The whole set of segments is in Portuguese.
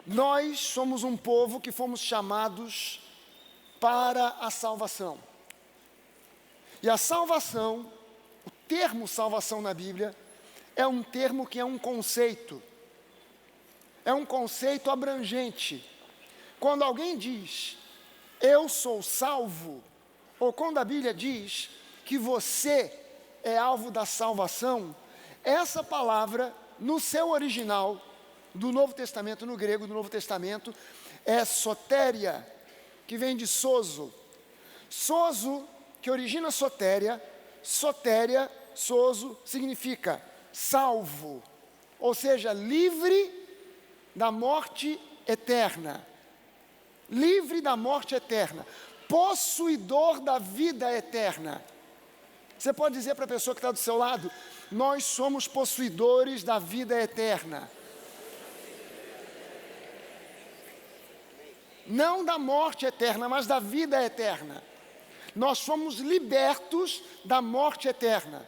Nós somos um povo que fomos chamados para a salvação. E a salvação, o termo salvação na Bíblia, é um termo que é um conceito. É um conceito abrangente. Quando alguém diz, eu sou salvo, ou quando a Bíblia diz que você é alvo da salvação, essa palavra, no seu original, do Novo Testamento, no grego do Novo Testamento, é sotéria, que vem de sozo. Sozo, que origina sotéria, sozo, significa salvo, ou seja, livre da morte eterna. Livre da morte eterna, possuidor da vida eterna. Você pode dizer para a pessoa que está do seu lado, nós somos possuidores da vida eterna. Não da morte eterna, mas da vida eterna. Nós somos libertos da morte eterna.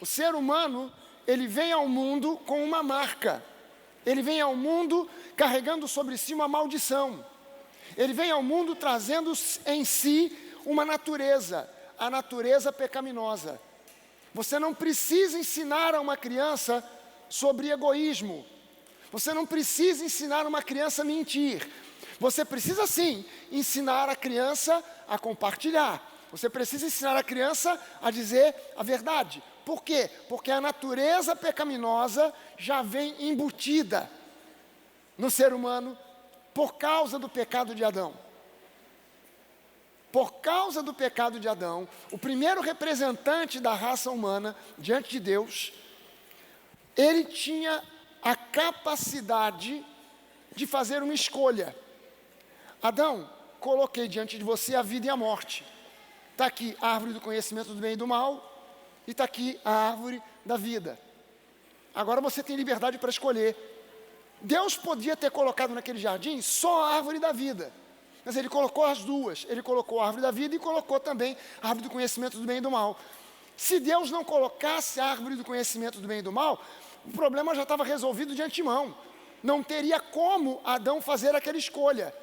O ser humano, ele vem ao mundo com uma marca. Ele vem ao mundo carregando sobre si uma maldição. Ele vem ao mundo trazendo em si uma natureza, a natureza pecaminosa. Você não precisa ensinar a uma criança sobre egoísmo. Você não precisa ensinar uma criança a mentir. Você precisa sim ensinar a criança a compartilhar. Você precisa ensinar a criança a dizer a verdade. Por quê? Porque a natureza pecaminosa já vem embutida no ser humano por causa do pecado de Adão. Por causa do pecado de Adão, o primeiro representante da raça humana diante de Deus, ele tinha a capacidade de fazer uma escolha. Adão, coloquei diante de você a vida e a morte. Está aqui a árvore do conhecimento do bem e do mal, e está aqui a árvore da vida. Agora você tem liberdade para escolher. Deus podia ter colocado naquele jardim só a árvore da vida, mas Ele colocou as duas. Ele colocou a árvore da vida e colocou também a árvore do conhecimento do bem e do mal. Se Deus não colocasse a árvore do conhecimento do bem e do mal, o problema já estava resolvido de antemão. Não teria como Adão fazer aquela escolha.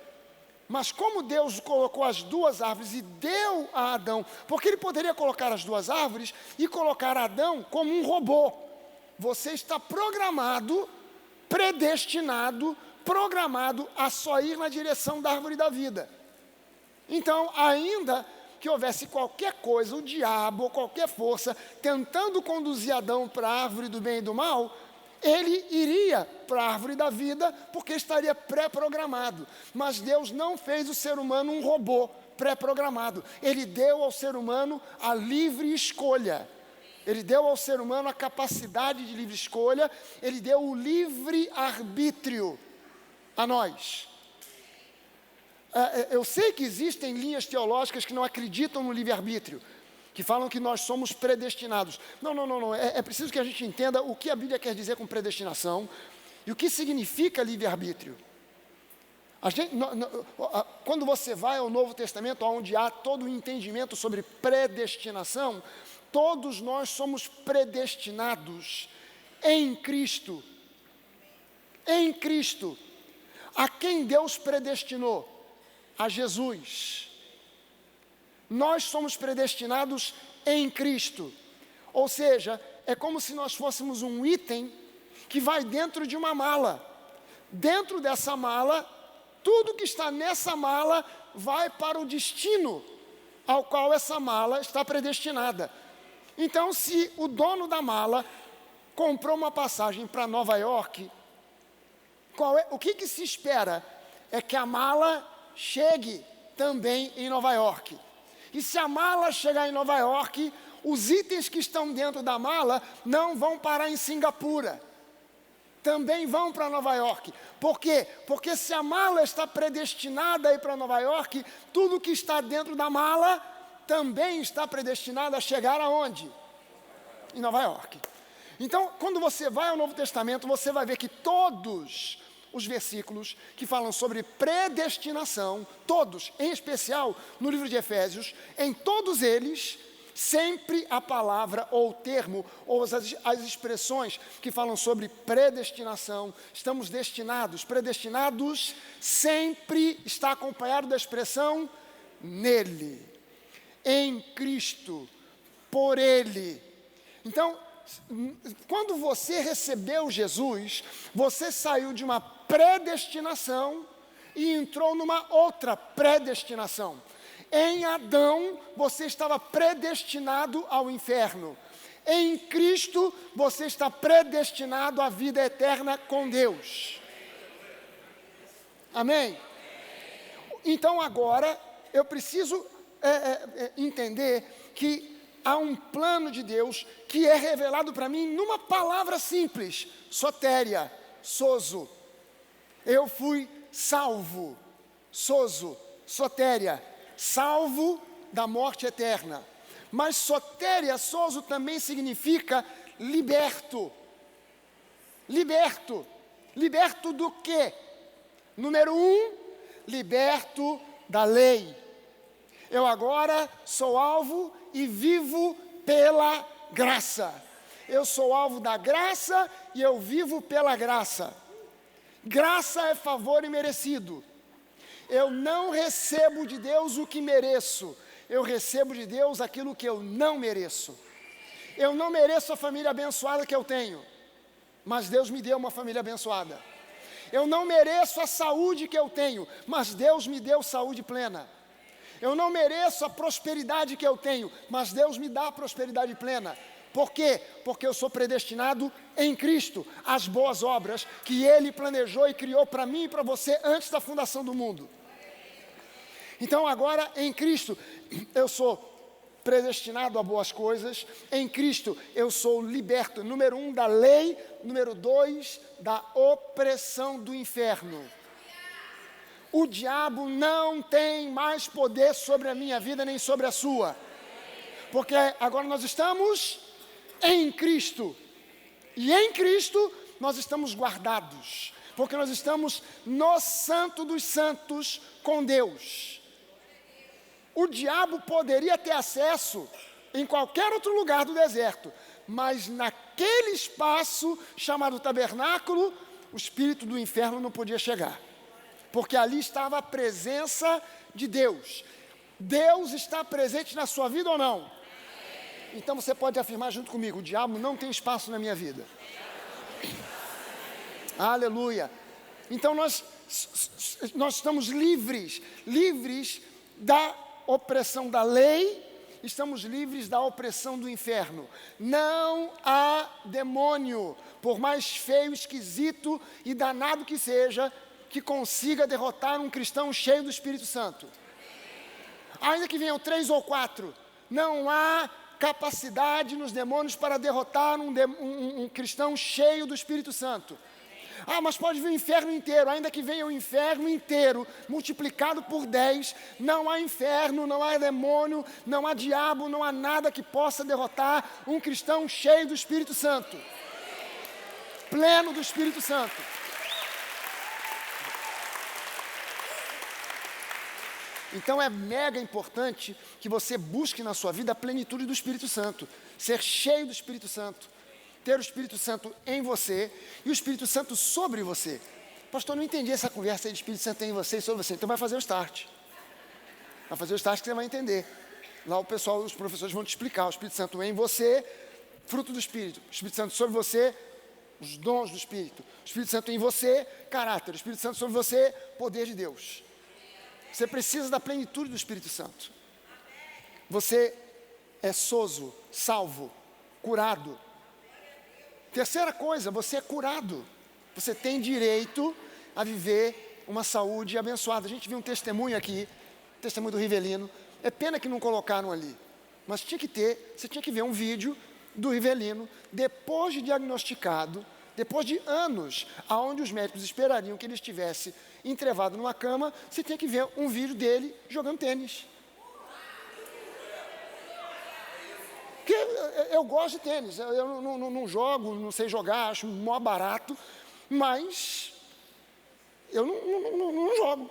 Mas como Deus colocou as duas árvores e deu a Adão, porque Ele poderia colocar as duas árvores e colocar Adão como um robô. Você está programado, predestinado, programado a só ir na direção da árvore da vida. Então, ainda que houvesse qualquer coisa, o diabo ou qualquer força, tentando conduzir Adão para a árvore do bem e do mal, ele iria para a árvore da vida, porque estaria pré-programado. Mas Deus não fez o ser humano um robô pré-programado. Ele deu ao ser humano a livre escolha. Ele deu ao ser humano a capacidade de livre escolha. Ele deu o livre arbítrio a nós. Eu sei que existem linhas teológicas que não acreditam no livre-arbítrio, que falam que nós somos predestinados. Não. É preciso que a gente entenda o que a Bíblia quer dizer com predestinação e o que significa livre-arbítrio. Quando você vai ao Novo Testamento, onde há todo o entendimento sobre predestinação, todos nós somos predestinados em Cristo. Em Cristo. A quem Deus predestinou? A Jesus. Nós somos predestinados em Cristo. Ou seja, é como se nós fôssemos um item que vai dentro de uma mala. Dentro dessa mala, tudo que está nessa mala vai para o destino ao qual essa mala está predestinada. Então, se o dono da mala comprou uma passagem para Nova York, o que se espera? É que a mala chegue também em Nova York. E se a mala chegar em Nova York, os itens que estão dentro da mala não vão parar em Singapura. Também vão para Nova York. Por quê? Porque se a mala está predestinada a ir para Nova York, tudo que está dentro da mala também está predestinado a chegar aonde? Em Nova York. Então, quando você vai ao Novo Testamento, você vai ver que todos os versículos que falam sobre predestinação, todos, em especial no livro de Efésios, em todos eles, Sempre a palavra ou o termo ou as expressões que falam sobre predestinação, estamos destinados, predestinados, sempre está acompanhado da expressão nele, em Cristo, por Ele. Então, quando você recebeu Jesus, você saiu de uma predestinação e entrou numa outra predestinação. Em Adão, você estava predestinado ao inferno. Em Cristo, você está predestinado à vida eterna com Deus. Amém? Então agora, eu preciso entender que há um plano de Deus que é revelado para mim numa palavra simples: sotéria, sozo. Eu fui salvo, sozo, sotéria, salvo da morte eterna. Mas sotéria, sozo também significa liberto. Liberto. Liberto do quê? Número 1, liberto da lei. Eu agora sou alvo e vivo pela graça. Eu sou alvo da graça e eu vivo pela graça. Graça é favor imerecido. Eu não recebo de Deus o que mereço. Eu recebo de Deus aquilo que eu não mereço. Eu não mereço a família abençoada que eu tenho, mas Deus me deu uma família abençoada. Eu não mereço a saúde que eu tenho, mas Deus me deu saúde plena. Eu não mereço a prosperidade que eu tenho, mas Deus me dá a prosperidade plena. Por quê? Porque eu sou predestinado em Cristo às boas obras que Ele planejou e criou para mim e para você antes da fundação do mundo. Então agora em Cristo eu sou predestinado a boas coisas. Em Cristo eu sou liberto, número 1, da lei, número 2, da opressão do inferno. O diabo não tem mais poder sobre a minha vida nem sobre a sua, porque agora nós estamos em Cristo, e em Cristo nós estamos guardados, porque nós estamos no Santo dos Santos com Deus. O diabo poderia ter acesso em qualquer outro lugar do deserto, mas naquele espaço chamado tabernáculo, o espírito do inferno não podia chegar, porque ali estava a presença de Deus. Deus está presente na sua vida ou não? Então você pode afirmar junto comigo: o diabo não tem espaço na minha vida. Aleluia. Então nós estamos livres da opressão da lei, estamos livres da opressão do inferno. Não há demônio, por mais feio, esquisito e danado que seja, que consiga derrotar um cristão cheio do Espírito Santo. Ainda que venham 3 ou 4, não há capacidade nos demônios para derrotar um cristão cheio do Espírito Santo. Ah, mas pode vir o inferno inteiro. Ainda que venha o inferno inteiro, multiplicado por 10, não há inferno, não há demônio, não há diabo, não há nada que possa derrotar um cristão cheio do Espírito Santo, pleno do Espírito Santo. Então é mega importante que você busque na sua vida a plenitude do Espírito Santo, ser cheio do Espírito Santo, ter o Espírito Santo em você e o Espírito Santo sobre você. Pastor, não entendi essa conversa aí de Espírito Santo em você e sobre você. Então vai fazer o start. Vai fazer o start que você vai entender. Lá o pessoal, os professores vão te explicar: o Espírito Santo em você, fruto do Espírito. O Espírito Santo sobre você, os dons do Espírito. O Espírito Santo em você, caráter. O Espírito Santo sobre você, poder de Deus. Você precisa da plenitude do Espírito Santo. Você é sozo, salvo, curado. Terceira coisa, você é curado. Você tem direito a viver uma saúde abençoada. A gente viu um testemunho aqui, testemunho do Rivelino. É pena que não colocaram ali, mas tinha que ter. Você tinha que ver um vídeo do Rivelino, depois de diagnosticado, depois de anos, aonde os médicos esperariam que ele estivesse entrevado numa cama. Você tinha que ver um vídeo dele jogando tênis. Porque eu gosto de tênis, eu não jogo, não sei jogar, acho mó barato, mas eu não jogo.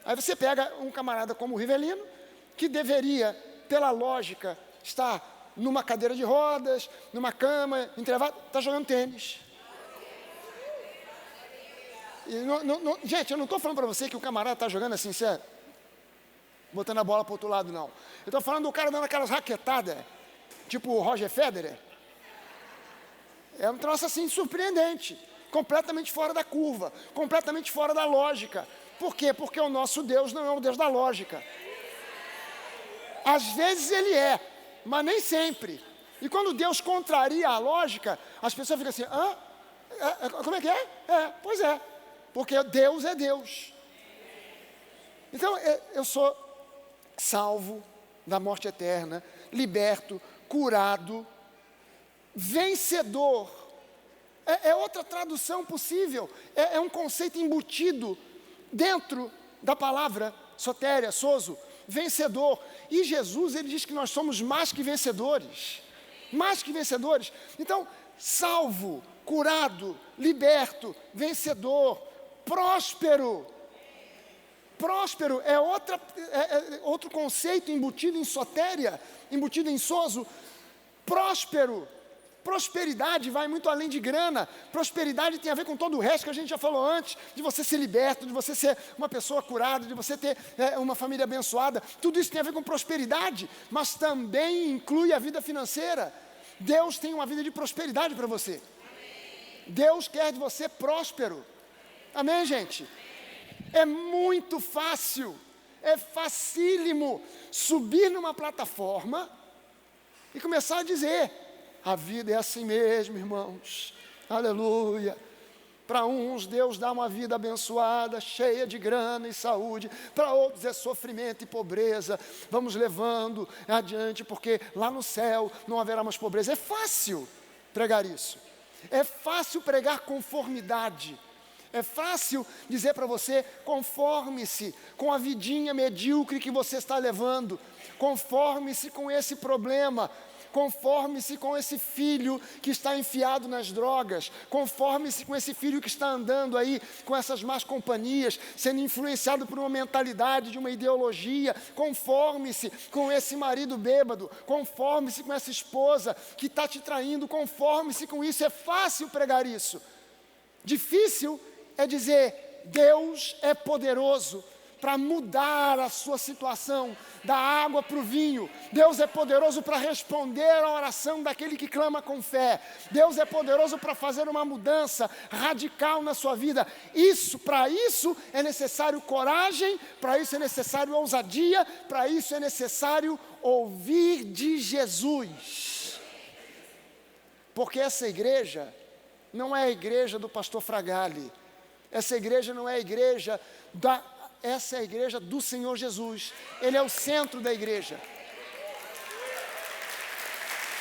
Aí você pega um camarada como o Rivelino, que deveria pela lógica, está numa cadeira de rodas, numa cama, entrevado, está jogando tênis. E gente, eu não estou falando para você que o camarada está jogando assim, botando a bola para o outro lado, não. Eu estou falando do cara dando aquelas raquetadas, tipo o Roger Federer. É um troço assim surpreendente, completamente fora da curva, completamente fora da lógica. Por quê? Porque o nosso Deus não é um Deus da lógica. Às vezes ele é, mas nem sempre. E quando Deus contraria a lógica, as pessoas ficam assim, como é que é? Pois é, porque Deus é Deus. Então, eu sou salvo da morte eterna, liberto, curado, vencedor. É outra tradução possível, é um conceito embutido dentro da palavra sotéria, sozo, vencedor. E Jesus, ele diz que nós somos mais que vencedores. Mais que vencedores. Então, salvo, curado, liberto, vencedor, próspero. Próspero é outro conceito embutido em sotéria, embutido em sozo. Próspero. Prosperidade vai muito além de grana. Prosperidade tem a ver com todo o resto que a gente já falou antes, de você ser liberto, de você ser uma pessoa curada, de você ter uma família abençoada. Tudo isso tem a ver com prosperidade, mas também inclui a vida financeira. Deus tem uma vida de prosperidade para você. Deus quer de você próspero. Amém, gente? É muito fácil, é facílimo subir numa plataforma e começar a dizer: a vida é assim mesmo, irmãos, aleluia. Para uns Deus dá uma vida abençoada, cheia de grana e saúde, para outros é sofrimento e pobreza. Vamos levando adiante, porque lá no céu não haverá mais pobreza. É fácil pregar isso, é fácil pregar conformidade. É fácil dizer para você, conforme-se com a vidinha medíocre que você está levando, conforme-se com esse problema, conforme-se com esse filho que está enfiado nas drogas, conforme-se com esse filho que está andando aí com essas más companhias, sendo influenciado por uma mentalidade, de uma ideologia, conforme-se com esse marido bêbado, conforme-se com essa esposa que está te traindo, conforme-se com isso. É fácil pregar isso. Difícil é dizer: Deus é poderoso para mudar a sua situação, da água para o vinho. Deus é poderoso para responder à oração daquele que clama com fé. Deus é poderoso para fazer uma mudança radical na sua vida. Para isso é necessário coragem, para isso é necessário ousadia, para isso é necessário ouvir de Jesus. Porque essa igreja não é a igreja do pastor Fragale. Essa igreja não é a igreja essa é a igreja do Senhor Jesus. Ele é o centro da igreja.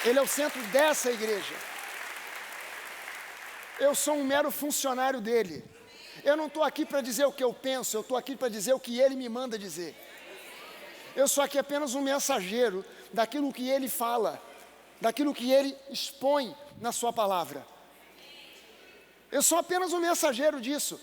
Ele é o centro dessa igreja. Eu sou um mero funcionário dele. Eu não estou aqui para dizer o que eu penso, eu estou aqui para dizer o que ele me manda dizer. Eu sou aqui apenas um mensageiro daquilo que ele fala, daquilo que ele expõe na sua palavra. Eu sou apenas um mensageiro disso.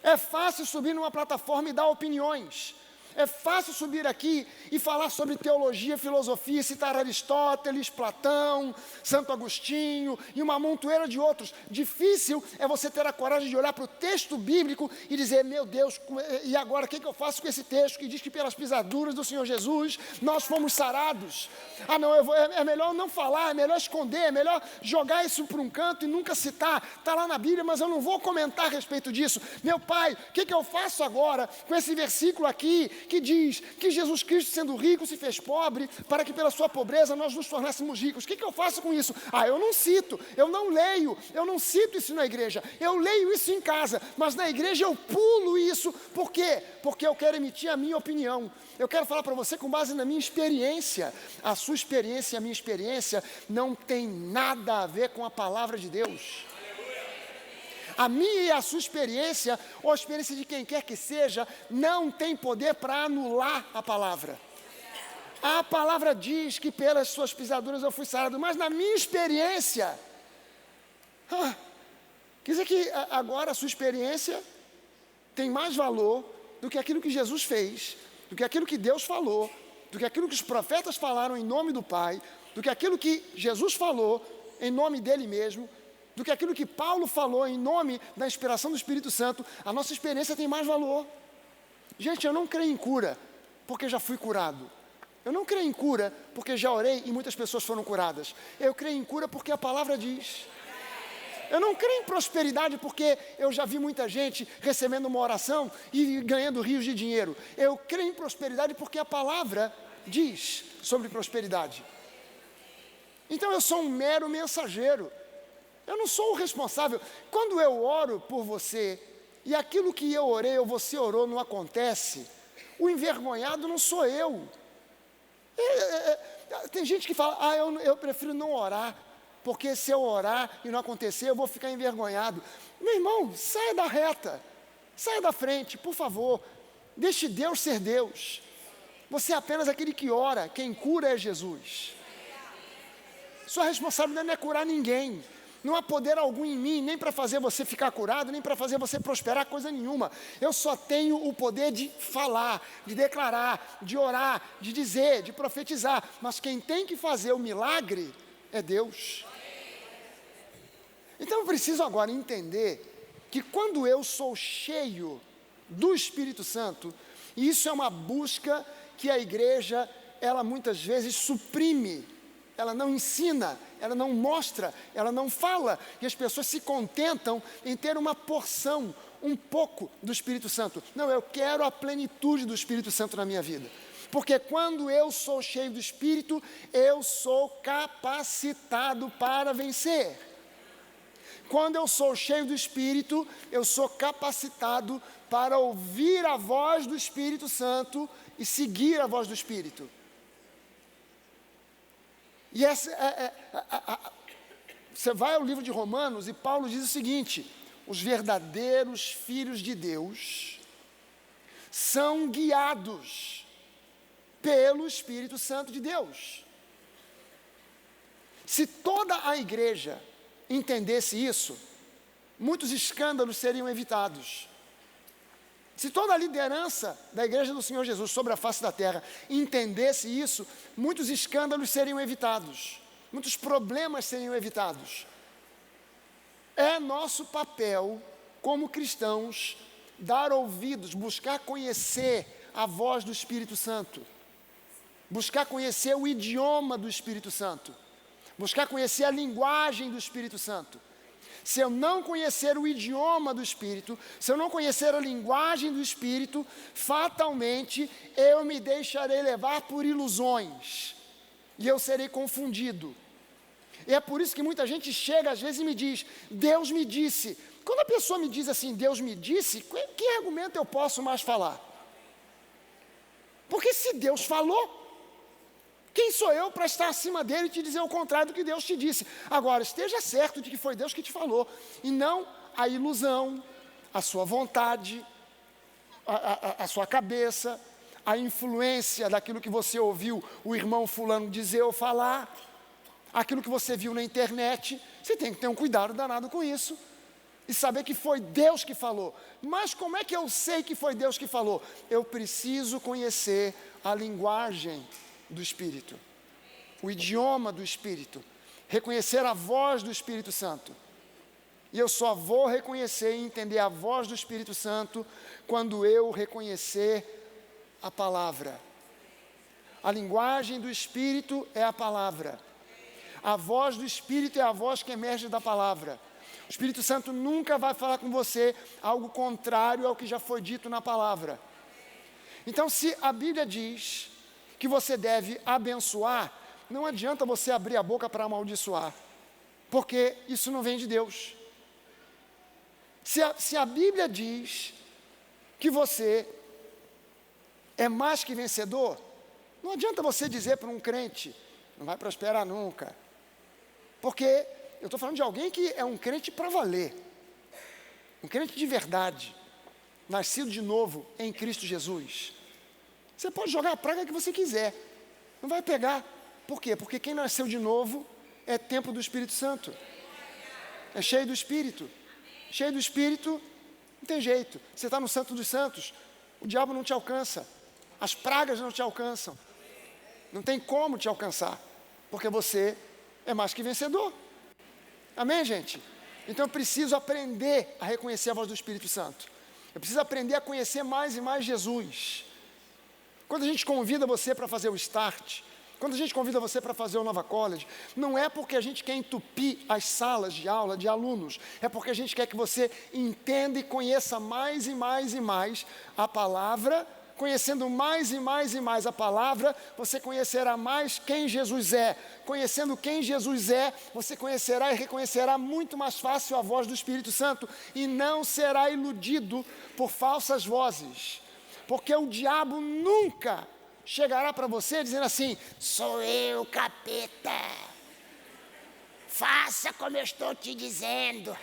É fácil subir numa plataforma e dar opiniões. É fácil subir aqui e falar sobre teologia, filosofia, citar Aristóteles, Platão, Santo Agostinho e uma montoeira de outros. Difícil é você ter a coragem de olhar para o texto bíblico e dizer: meu Deus, e agora o que eu faço com esse texto que diz que pelas pisaduras do Senhor Jesus nós fomos sarados? Ah não, é melhor não falar, é melhor esconder, é melhor jogar isso para um canto e nunca citar. Está lá na Bíblia, mas eu não vou comentar a respeito disso. Meu pai, o que eu faço agora com esse versículo aqui que diz que Jesus Cristo, sendo rico, se fez pobre para que pela sua pobreza nós nos tornássemos ricos? O que eu faço com isso? Eu não cito, eu não leio, eu não cito isso na igreja, eu leio isso em casa, mas na igreja eu pulo isso. Por quê? Porque eu quero emitir a minha opinião. Eu quero falar para você com base na minha experiência. A sua experiência e a minha experiência não tem nada a ver com a palavra de Deus. A minha e a sua experiência, ou a experiência de quem quer que seja, não tem poder para anular a palavra. A palavra diz que pelas suas pisaduras eu fui sarado, mas na minha experiência, quer dizer que agora a sua experiência tem mais valor do que aquilo que Jesus fez, do que aquilo que Deus falou, do que aquilo que os profetas falaram em nome do Pai, do que aquilo que Jesus falou em nome dele mesmo, do que aquilo que Paulo falou em nome da inspiração do Espírito Santo, a nossa experiência tem mais valor. Gente, eu não creio em cura porque já fui curado. Eu não creio em cura porque já orei e muitas pessoas foram curadas. Eu creio em cura porque a palavra diz. Eu não creio em prosperidade porque eu já vi muita gente recebendo uma oração e ganhando rios de dinheiro. Eu creio em prosperidade porque a palavra diz sobre prosperidade. Então eu sou um mero mensageiro. Eu não sou o responsável. Quando eu oro por você e aquilo que eu orei ou você orou não acontece, o envergonhado não sou eu. Tem gente que fala, eu prefiro não orar, porque se eu orar e não acontecer, eu vou ficar envergonhado. Meu irmão, saia da reta, saia da frente, por favor. Deixe Deus ser Deus. Você é apenas aquele que ora, quem cura é Jesus. Sua responsabilidade não é curar ninguém. Não há poder algum em mim, nem para fazer você ficar curado, nem para fazer você prosperar, coisa nenhuma. Eu só tenho o poder de falar, de declarar, de orar, de dizer, de profetizar. Mas quem tem que fazer o milagre é Deus. Então eu preciso agora entender que quando eu sou cheio do Espírito Santo, e isso é uma busca que a igreja, ela muitas vezes suprime, ela não ensina, ela não mostra, ela não fala, e as pessoas se contentam em ter uma porção, um pouco do Espírito Santo. Não, eu quero a plenitude do Espírito Santo na minha vida, porque quando eu sou cheio do Espírito, eu sou capacitado para vencer. Quando eu sou cheio do Espírito, eu sou capacitado para ouvir a voz do Espírito Santo e seguir a voz do Espírito. E você vai ao livro de Romanos e Paulo diz o seguinte: os verdadeiros filhos de Deus são guiados pelo Espírito Santo de Deus. Se toda a igreja entendesse isso, muitos escândalos seriam evitados. Se toda a liderança da igreja do Senhor Jesus sobre a face da terra entendesse isso, muitos escândalos seriam evitados, muitos problemas seriam evitados. É nosso papel, como cristãos, dar ouvidos, buscar conhecer a voz do Espírito Santo, buscar conhecer o idioma do Espírito Santo, buscar conhecer a linguagem do Espírito Santo. Se eu não conhecer o idioma do Espírito, se eu não conhecer a linguagem do Espírito, fatalmente eu me deixarei levar por ilusões e eu serei confundido. E é por isso que muita gente chega às vezes e me diz, Deus me disse. Quando a pessoa me diz assim, Deus me disse, que argumento eu posso mais falar? Porque se Deus falou, quem sou eu para estar acima dele e te dizer o contrário do que Deus te disse? Agora, esteja certo de que foi Deus que te falou, e não a ilusão, a sua vontade, a sua cabeça, a influência daquilo que você ouviu o irmão fulano dizer ou falar, aquilo que você viu na internet. Você tem que ter um cuidado danado com isso, e saber que foi Deus que falou. Mas como é que eu sei que foi Deus que falou? Eu preciso conhecer a linguagem do Espírito, o idioma do Espírito, reconhecer a voz do Espírito Santo. E eu só vou reconhecer e entender a voz do Espírito Santo quando eu reconhecer a palavra. A linguagem do Espírito é a palavra. A voz do Espírito é a voz que emerge da palavra. O Espírito Santo nunca vai falar com você algo contrário ao que já foi dito na palavra. Então, se a Bíblia diz que você deve abençoar, não adianta você abrir a boca para amaldiçoar, porque isso não vem de Deus. Se a Bíblia diz que você é mais que vencedor, não adianta você dizer para um crente, não vai prosperar nunca, porque eu estou falando de alguém que é um crente para valer, um crente de verdade, nascido de novo em Cristo Jesus. Você pode jogar a praga que você quiser, não vai pegar. Por quê? Porque quem nasceu de novo é templo do Espírito Santo, é cheio do Espírito. Cheio do Espírito, não tem jeito. Você está no Santo dos Santos, o diabo não te alcança, as pragas não te alcançam, Não tem como te alcançar, porque você é mais que vencedor. Amém, gente? Então eu preciso aprender a reconhecer a voz do Espírito Santo. Eu preciso aprender a conhecer mais e mais Jesus. Quando a gente convida você para fazer o Start, quando a gente convida você para fazer o Nova College, não é porque a gente quer entupir as salas de aula de alunos, é porque a gente quer que você entenda e conheça mais e mais e mais a palavra. Conhecendo mais e mais e mais a palavra, você conhecerá mais quem Jesus é. Conhecendo quem Jesus é, você conhecerá e reconhecerá muito mais fácil a voz do Espírito Santo e não será iludido por falsas vozes. Porque o diabo nunca chegará para você dizendo assim: sou eu, capeta, faça como eu estou te dizendo.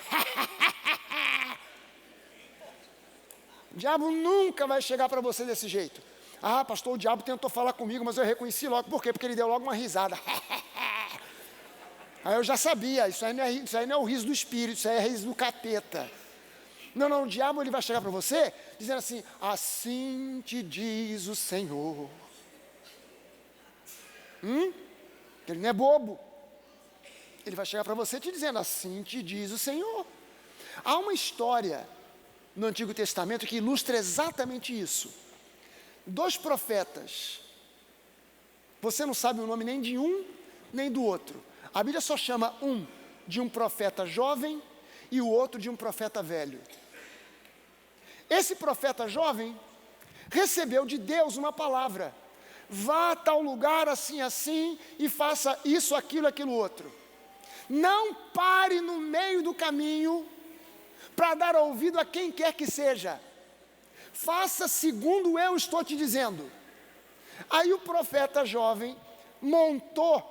O diabo nunca vai chegar para você desse jeito. Ah, pastor, o diabo tentou falar comigo, mas eu reconheci logo. Por quê? Porque ele deu logo uma risada. Aí eu já sabia, isso aí não é o riso do espírito, isso aí é o riso do capeta. Não, o diabo ele vai chegar para você dizendo assim: assim te diz o Senhor. Ele não é bobo. Ele vai chegar para você te dizendo: assim te diz o Senhor. Há uma história no Antigo Testamento que ilustra exatamente isso. 2 profetas, você não sabe o nome nem de um, nem do outro. A Bíblia só chama um de um profeta jovem e o outro de um profeta velho. Esse profeta jovem recebeu de Deus uma palavra: vá a tal lugar assim, assim, e faça isso, aquilo, aquilo outro. Não pare no meio do caminho para dar ouvido a quem quer que seja. Faça segundo eu estou te dizendo. Aí o profeta jovem montou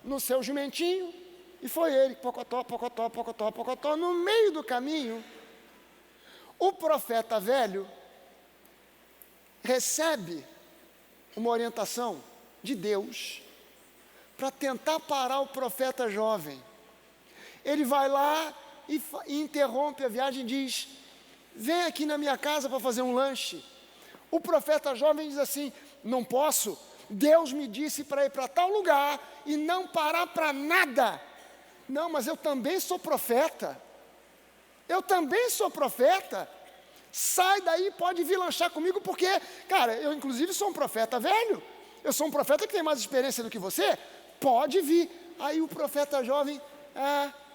no seu jumentinho e foi ele, pocotó, pocotó, pocotó, pocotó. No meio do caminho, o profeta velho recebe uma orientação de Deus para tentar parar o profeta jovem. Ele vai lá e interrompe a viagem e diz: vem aqui na minha casa para fazer um lanche. O profeta jovem diz assim: não posso, Deus me disse para ir para tal lugar e não parar para nada. Não, mas eu também sou profeta. Eu também sou profeta. Sai daí, pode vir lanchar comigo, porque, cara, eu inclusive sou um profeta velho. Eu sou um profeta que tem mais experiência do que você. Pode vir. Aí o profeta jovem,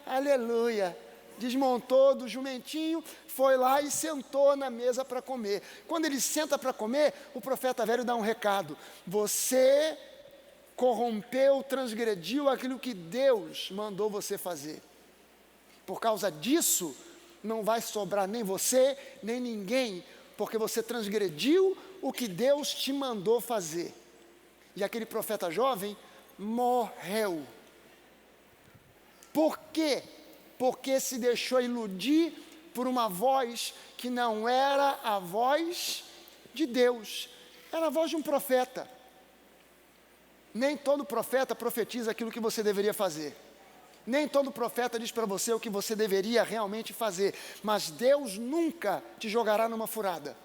aleluia, desmontou do jumentinho, foi lá e sentou na mesa para comer. Quando ele senta para comer, o profeta velho dá um recado: você corrompeu, transgrediu aquilo que Deus mandou você fazer. Por causa disso, não vai sobrar nem você, nem ninguém, porque você transgrediu o que Deus te mandou fazer. E aquele profeta jovem morreu. Por quê? Porque se deixou iludir por uma voz que não era a voz de Deus, era a voz de um profeta. Nem todo profeta profetiza aquilo que você deveria fazer. Nem todo profeta diz para você o que você deveria realmente fazer. Mas Deus nunca te jogará numa furada.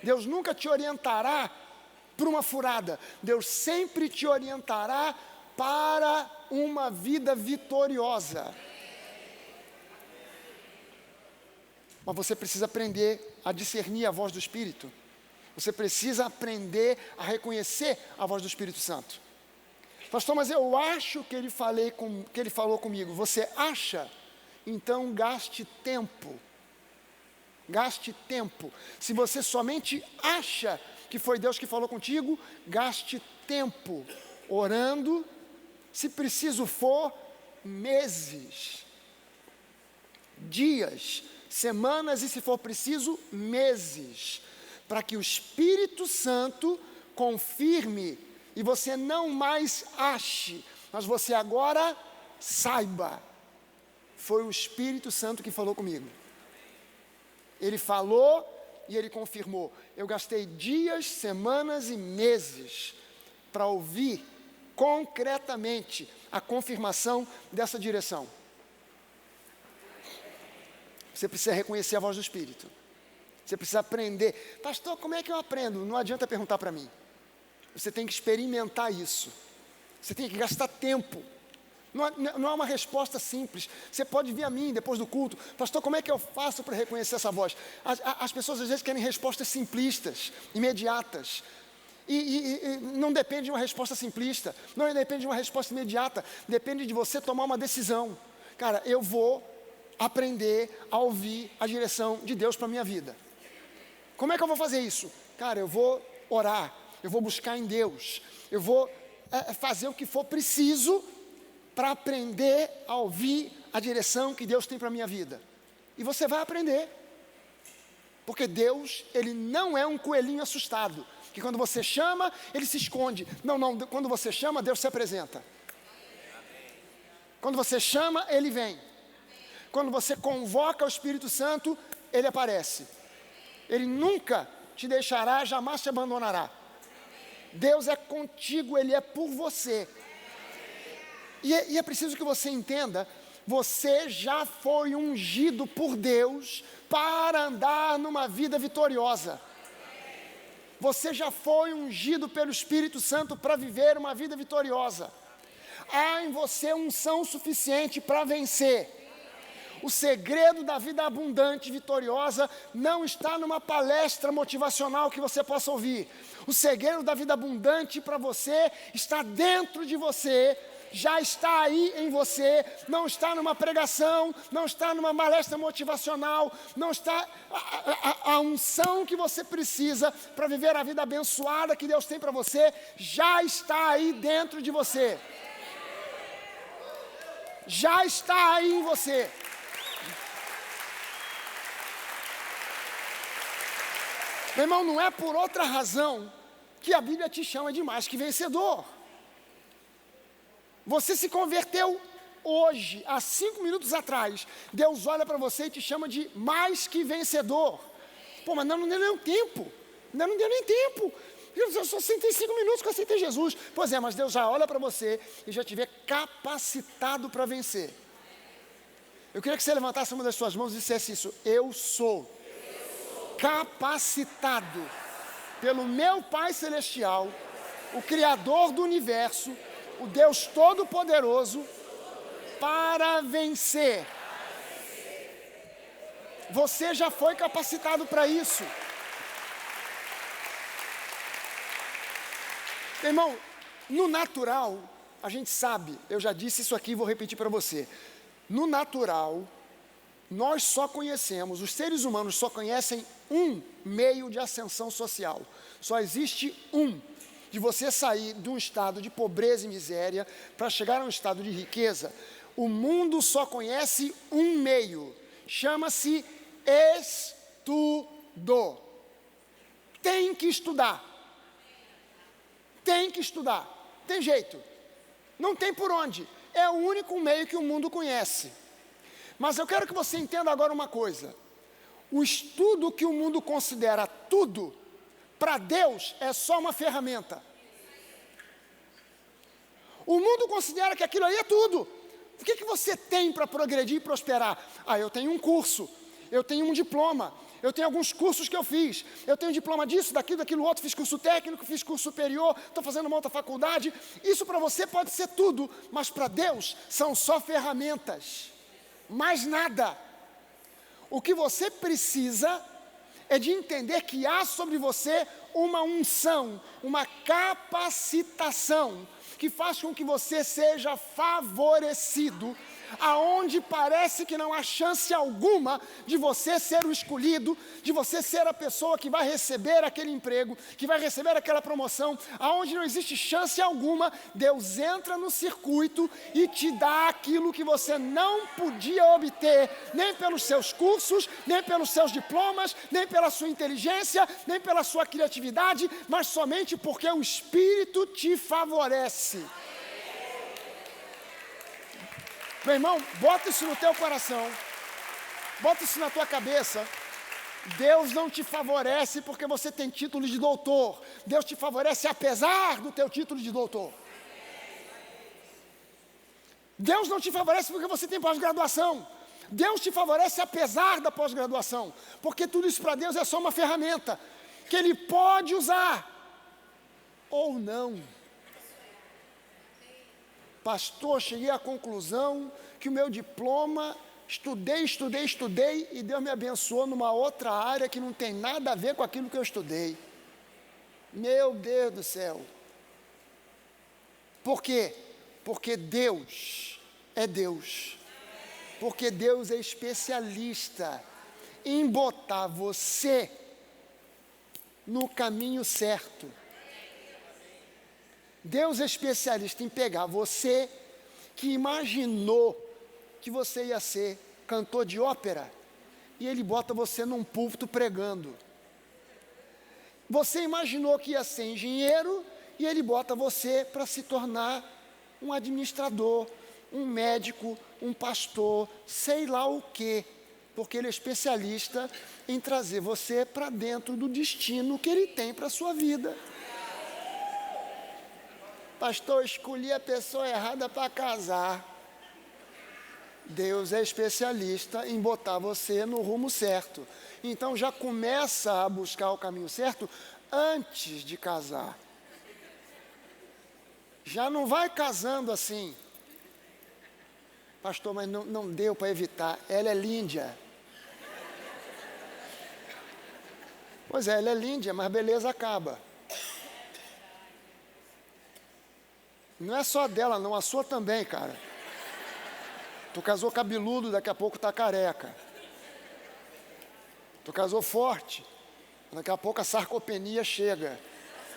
Deus nunca te orientará para uma furada. Deus sempre te orientará para uma vida vitoriosa. Mas você precisa aprender a discernir a voz do Espírito. Você precisa aprender a reconhecer a voz do Espírito Santo. Pastor, mas eu acho que ele falou comigo. Você acha? Então gaste tempo. Gaste tempo. Se você somente acha que foi Deus que falou contigo, gaste tempo orando, se preciso for, meses, dias, semanas e, se for preciso, meses, para que o Espírito Santo confirme e você não mais ache, mas você agora saiba: foi o Espírito Santo que falou comigo. Ele falou e ele confirmou. Eu gastei dias, semanas e meses para ouvir concretamente a confirmação dessa direção. Você precisa reconhecer a voz do Espírito. Você precisa aprender. Pastor, como é que eu aprendo? Não adianta perguntar para mim. Você tem que experimentar isso. Você tem que gastar tempo. Não é uma resposta simples. Você pode vir a mim depois do culto: pastor, como é que eu faço para reconhecer essa voz? As pessoas às vezes querem respostas simplistas, imediatas. E não depende de uma resposta simplista, não depende de uma resposta imediata, depende de você tomar uma decisão. Cara, eu vou aprender a ouvir a direção de Deus para a minha vida. Como é que eu vou fazer isso? Cara, eu vou orar, eu vou buscar em Deus, eu vou fazer o que for preciso para aprender a ouvir a direção que Deus tem para a minha vida. E você vai aprender. Porque Deus, Ele não é um coelhinho assustado, que quando você chama, Ele se esconde. Não, quando você chama, Deus se apresenta. Quando você chama, Ele vem. Quando você convoca o Espírito Santo, Ele aparece. Ele nunca te deixará, jamais te abandonará. Deus é contigo, Ele é por você. E é preciso que você entenda: você já foi ungido por Deus para andar numa vida vitoriosa. Você já foi ungido pelo Espírito Santo para viver uma vida vitoriosa. Há em você unção suficiente para vencer. O segredo da vida abundante e vitoriosa não está numa palestra motivacional que você possa ouvir. O segredo da vida abundante para você está dentro de você, já está aí em você, não está numa pregação, não está numa palestra motivacional, não está a unção que você precisa para viver a vida abençoada que Deus tem para você, já está aí dentro de você. Já está aí em você. Meu irmão, não é por outra razão que a Bíblia te chama de mais que vencedor. Você se converteu hoje, há 5 minutos atrás. Deus olha para você e te chama de mais que vencedor. Pô, mas não deu nem tempo. Não deu nem tempo. Eu só sentei 5 minutos que eu aceitei Jesus. Pois é, mas Deus já olha para você e já te vê capacitado para vencer. Eu queria que você levantasse uma das suas mãos e dissesse isso: eu sou capacitado pelo meu Pai Celestial, o Criador do Universo, o Deus Todo-Poderoso, para vencer. Você já foi capacitado para isso. Irmão, no natural, a gente sabe, eu já disse isso aqui e vou repetir para você. No natural, nós só conhecemos, os seres humanos só conhecem um meio de ascensão social. Só existe um. De você sair de um estado de pobreza e miséria para chegar a um estado de riqueza. O mundo só conhece um meio. Chama-se estudo. Tem que estudar. Tem que estudar. Tem jeito. Não tem por onde. É o único meio que o mundo conhece. Mas eu quero que você entenda agora uma coisa. O estudo que o mundo considera tudo, para Deus é só uma ferramenta. O mundo considera que aquilo aí é tudo. O que você tem para progredir e prosperar? Eu tenho um curso, eu tenho um diploma, eu tenho alguns cursos que eu fiz, eu tenho diploma disso, daquilo outro, fiz curso técnico, fiz curso superior, estou fazendo uma outra faculdade. Isso para você pode ser tudo, mas para Deus são só ferramentas, mais nada. O que você precisa é de entender que há sobre você uma unção, uma capacitação, que faz com que você seja favorecido, aonde parece que não há chance alguma de você ser o escolhido, de você ser a pessoa que vai receber aquele emprego, que vai receber aquela promoção, aonde não existe chance alguma, Deus entra no circuito e te dá aquilo que você não podia obter, nem pelos seus cursos, nem pelos seus diplomas, nem pela sua inteligência, nem pela sua criatividade, mas somente porque o Espírito te favorece. Meu irmão, bota isso no teu coração, bota isso na tua cabeça. Deus não te favorece porque você tem título de doutor. Deus te favorece apesar do teu título de doutor. Deus não te favorece porque você tem pós-graduação. Deus te favorece apesar da pós-graduação, porque tudo isso para Deus é só uma ferramenta que Ele pode usar. ou não. Pastor, cheguei à conclusão que o meu diploma, estudei e Deus me abençoou numa outra área que não tem nada a ver com aquilo que eu estudei. Meu Deus do céu. Por quê? Porque Deus é Deus. Porque Deus é especialista em botar você no caminho certo. Deus é especialista em pegar você que imaginou que você ia ser cantor de ópera e Ele bota você num púlpito pregando. Você imaginou que ia ser engenheiro e Ele bota você para se tornar um administrador, um médico, um pastor, sei lá o quê, porque Ele é especialista em trazer você para dentro do destino que Ele tem para a sua vida. Pastor, escolhi a pessoa errada para casar. Deus é especialista em botar você no rumo certo. Então já começa a buscar o caminho certo antes de casar. Já não vai casando assim. Pastor, mas não deu para evitar. Ela é líndia. Pois é, ela é líndia, mas beleza acaba. Não é só dela não, a sua também, cara. Tu casou cabeludo, daqui a pouco tá careca. Tu casou forte, daqui a pouco a sarcopenia chega.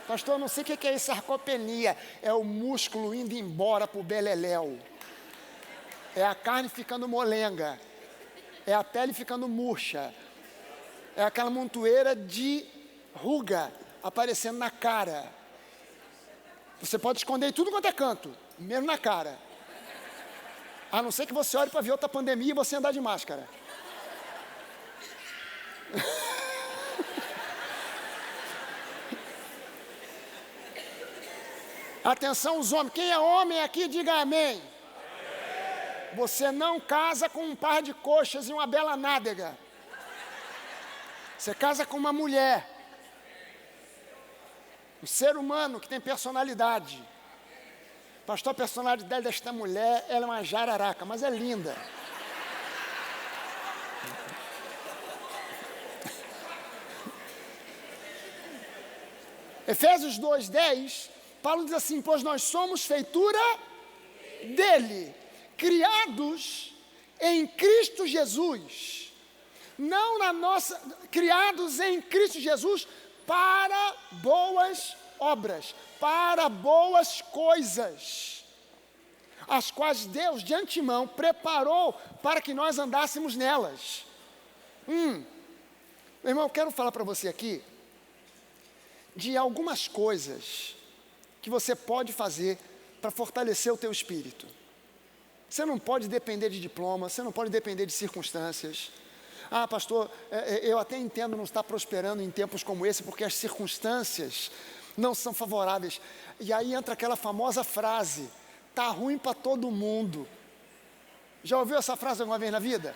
Pastor, eu não sei o que é isso, sarcopenia. É o músculo indo embora pro beleléu. É a carne ficando molenga. É a pele ficando murcha. É aquela montoeira de ruga aparecendo na cara. Você pode esconder em tudo quanto é canto, mesmo na cara. A não ser que você olhe para ver outra pandemia e você andar de máscara. Atenção os homens, quem é homem aqui, diga amém. Você não casa com um par de coxas e uma bela nádega. Você casa com uma mulher. Um ser humano que tem personalidade. Pastor, a personalidade desta mulher, ela é uma jararaca, mas é linda. Efésios 2:10, Paulo diz assim, pois nós somos feitura dele, criados em Cristo Jesus. Não na nossa, criados em Cristo Jesus para boas obras, para boas coisas, as quais Deus de antemão preparou para que nós andássemos nelas. Meu irmão, eu quero falar para você aqui de algumas coisas que você pode fazer para fortalecer o teu espírito. Você não pode depender de diploma, você não pode depender de circunstâncias. Ah, pastor, eu até entendo não estar prosperando em tempos como esse, porque as circunstâncias não são favoráveis. E aí entra aquela famosa frase, tá ruim para todo mundo. Já ouviu essa frase alguma vez na vida?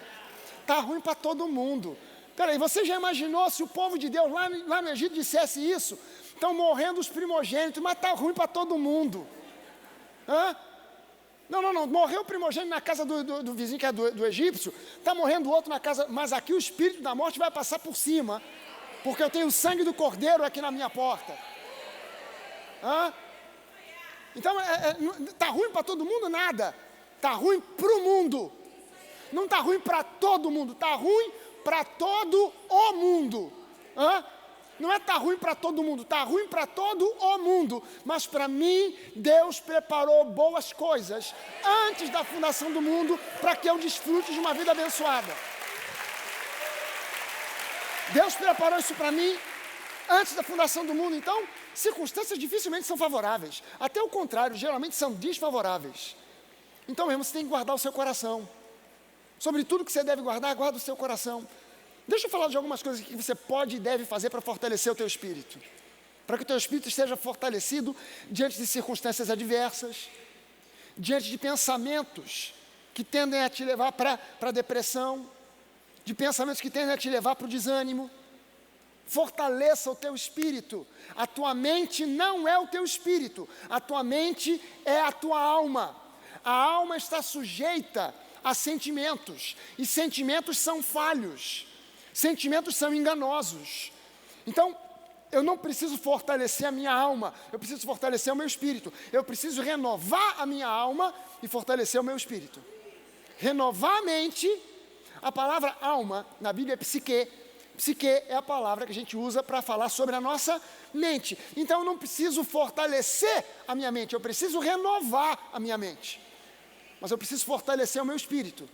Tá ruim para todo mundo. Peraí, você já imaginou se o povo de Deus lá no Egito dissesse isso? Estão morrendo os primogênitos, mas tá ruim para todo mundo. Hã? Não, morreu o primogênito na casa do vizinho que é do egípcio, está morrendo o outro na casa, mas aqui o espírito da morte vai passar por cima, porque eu tenho o sangue do cordeiro aqui na minha porta. Então, está ruim para todo mundo? Nada, está ruim para o mundo, não está ruim para todo mundo, está ruim para todo o mundo. Não é tá ruim para todo mundo, tá ruim para todo o mundo. Mas para mim, Deus preparou boas coisas antes da fundação do mundo para que eu desfrute de uma vida abençoada. Deus preparou isso para mim antes da fundação do mundo. Então, circunstâncias dificilmente são favoráveis. Até o contrário, geralmente são desfavoráveis. Então, mesmo, você tem que guardar o seu coração. Sobre tudo que você deve guardar, guarda o seu coração. Deixa eu falar de algumas coisas que você pode e deve fazer para fortalecer o teu espírito. Para que o teu espírito esteja fortalecido diante de circunstâncias adversas, diante de pensamentos que tendem a te levar para a depressão, de pensamentos que tendem a te levar para o desânimo. Fortaleça o teu espírito. A tua mente não é o teu espírito, a tua mente é a tua alma. A alma está sujeita a sentimentos, e sentimentos são falhos, sentimentos são enganosos. Então, eu não preciso fortalecer a minha alma, eu preciso fortalecer o meu espírito. Eu preciso renovar a minha alma e fortalecer o meu espírito. Renovar a mente, a palavra alma na Bíblia é psique. Psique é a palavra que a gente usa para falar sobre a nossa mente. Então eu não preciso fortalecer a minha mente, eu preciso renovar a minha mente. Mas eu preciso fortalecer o meu espírito.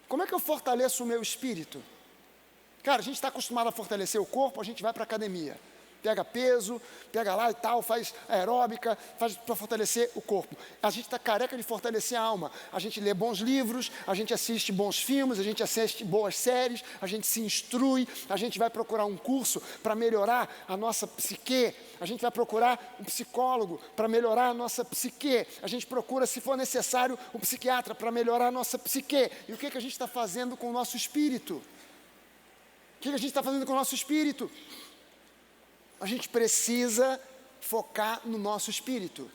Como é que eu fortaleço o meu espírito? Cara, a gente está acostumado a fortalecer o corpo, a gente vai para a academia. Pega peso, pega lá e tal, faz aeróbica, faz para fortalecer o corpo. A gente está careca de fortalecer a alma. A gente lê bons livros, a gente assiste bons filmes, a gente assiste boas séries, a gente se instrui, a gente vai procurar um curso para melhorar a nossa psique, a gente vai procurar um psicólogo para melhorar a nossa psique, a gente procura, se for necessário, um psiquiatra para melhorar a nossa psique. E o que a gente está fazendo com o nosso espírito? O que a gente está fazendo com o nosso espírito? A gente precisa focar no nosso espírito.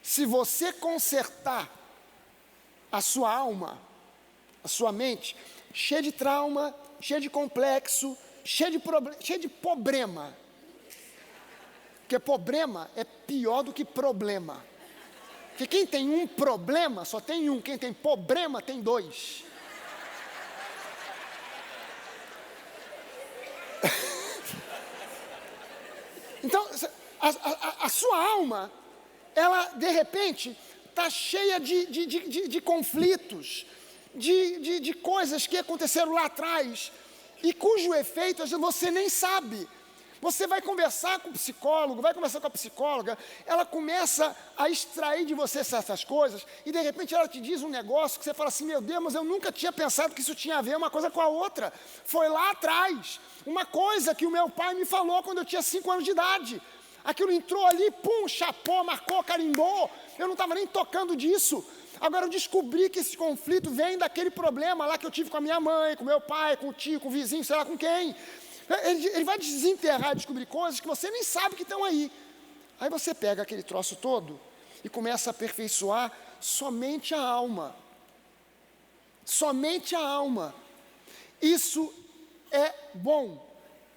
Se você consertar a sua alma, a sua mente, cheia de trauma, cheia de complexo, cheia de problema. Porque problema é pior do que problema. Porque quem tem um problema só tem um, quem tem problema tem dois. Então, a sua alma, ela de repente está cheia de conflitos, de coisas que aconteceram lá atrás, e cujo efeito às vezes você nem sabe. Você vai conversar com o psicólogo, vai conversar com a psicóloga, ela começa a extrair de você certas coisas, e de repente ela te diz um negócio que você fala assim, meu Deus, mas eu nunca tinha pensado que isso tinha a ver uma coisa com a outra. Foi lá atrás, uma coisa que o meu pai me falou quando eu tinha 5 anos de idade. Aquilo entrou ali, pum, chapou, marcou, carimbou, eu não estava nem tocando disso. Agora eu descobri que esse conflito vem daquele problema lá que eu tive com a minha mãe, com meu pai, com o tio, com o vizinho, sei lá com quem. Ele vai desenterrar e descobrir coisas que você nem sabe que estão aí. Aí você pega aquele troço todo e começa a aperfeiçoar somente a alma. Somente a alma. Isso é bom.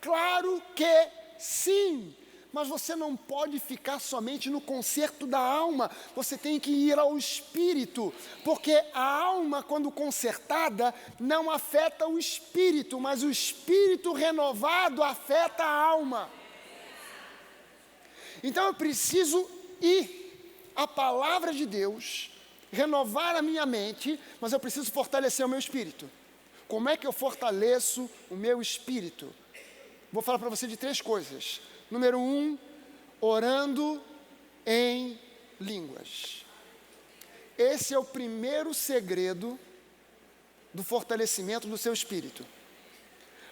Claro que sim. Mas você não pode ficar somente no conserto da alma, você tem que ir ao espírito, porque a alma, quando consertada, não afeta o espírito, mas o espírito renovado afeta a alma. Então eu preciso ir à palavra de Deus, renovar a minha mente, mas eu preciso fortalecer o meu espírito. Como é que eu fortaleço o meu espírito? Vou falar para você de 3 coisas. Número 1, orando em línguas. Esse é o primeiro segredo do fortalecimento do seu espírito.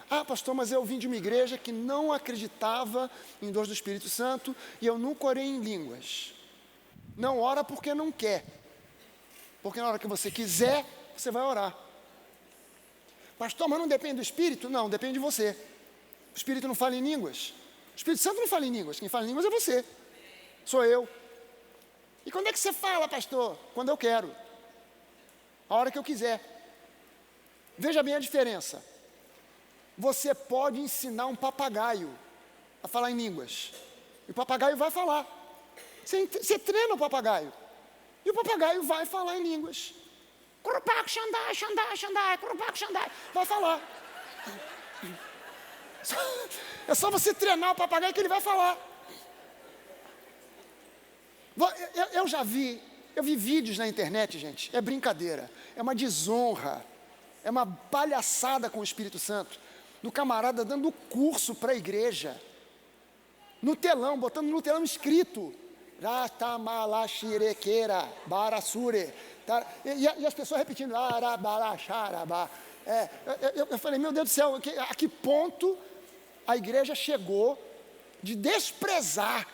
Ah, pastor, mas eu vim de uma igreja que não acreditava em dons do Espírito Santo e eu nunca orei em línguas. Não ora porque não quer. Porque na hora que você quiser, você vai orar. Pastor, mas não depende do Espírito? Não, depende de você. O Espírito não fala em línguas. O Espírito Santo não fala em línguas, quem fala em línguas é você, sou eu. E quando é que você fala, pastor? Quando eu quero, a hora que eu quiser. Veja bem a diferença. Você pode ensinar um papagaio a falar em línguas, e o papagaio vai falar. Você treina o papagaio, e o papagaio vai falar em línguas. Curupaco, xandai, xandai, xandai, curupaco, xandai, vai falar. É só você treinar o papagaio que ele vai falar. Eu vi vídeos na internet, gente, é brincadeira, é uma desonra, é uma palhaçada com o Espírito Santo, do camarada dando curso para a igreja, no telão, botando no telão escrito, Ratamalaxirequeira, Barassure, e as pessoas repetindo, Arabalacharabá. Eu falei, meu Deus do céu, a que ponto a igreja chegou de desprezar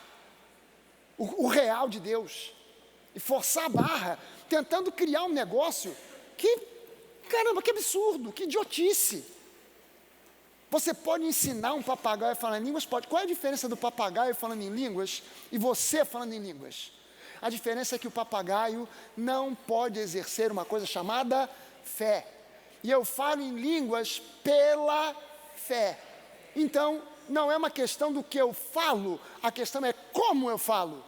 o real de Deus e forçar a barra, tentando criar um negócio que, caramba, que absurdo, que idiotice. Você pode ensinar um papagaio a falar em línguas? Pode. Qual é a diferença do papagaio falando em línguas e você falando em línguas? A diferença é que o papagaio não pode exercer uma coisa chamada fé. E eu falo em línguas pela fé. Então, não é uma questão do que eu falo, a questão é como eu falo.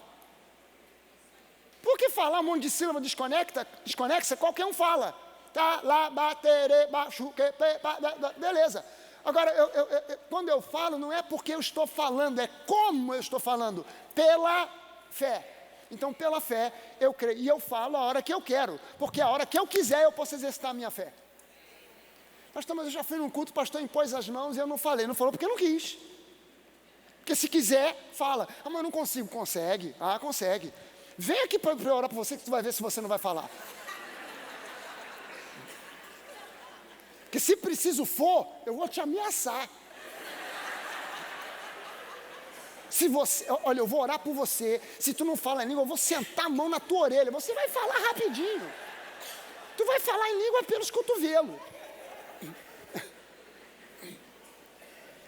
Porque falar um monte de sílaba desconexa, qualquer um fala. Tá, lá, ba, tere, ba, chu, que, pe, ba, beleza. Agora, quando eu falo, não é porque eu estou falando, é como eu estou falando, pela fé. Então, pela fé, eu creio, e eu falo a hora que eu quero, porque a hora que eu quiser, eu posso exercitar a minha fé. Pastor, mas eu já fui num culto, o pastor impôs as mãos e eu não falei. Não falou porque eu não quis. Porque se quiser, fala. Ah, mas eu não consigo. Consegue. Ah, consegue. Vem aqui para eu orar para você, que tu vai ver se você não vai falar. Porque se preciso for, eu vou te ameaçar. Se você, olha, eu vou orar por você. Se tu não fala em língua, eu vou sentar a mão na tua orelha. Você vai falar rapidinho. Tu vai falar em língua pelos cotovelos.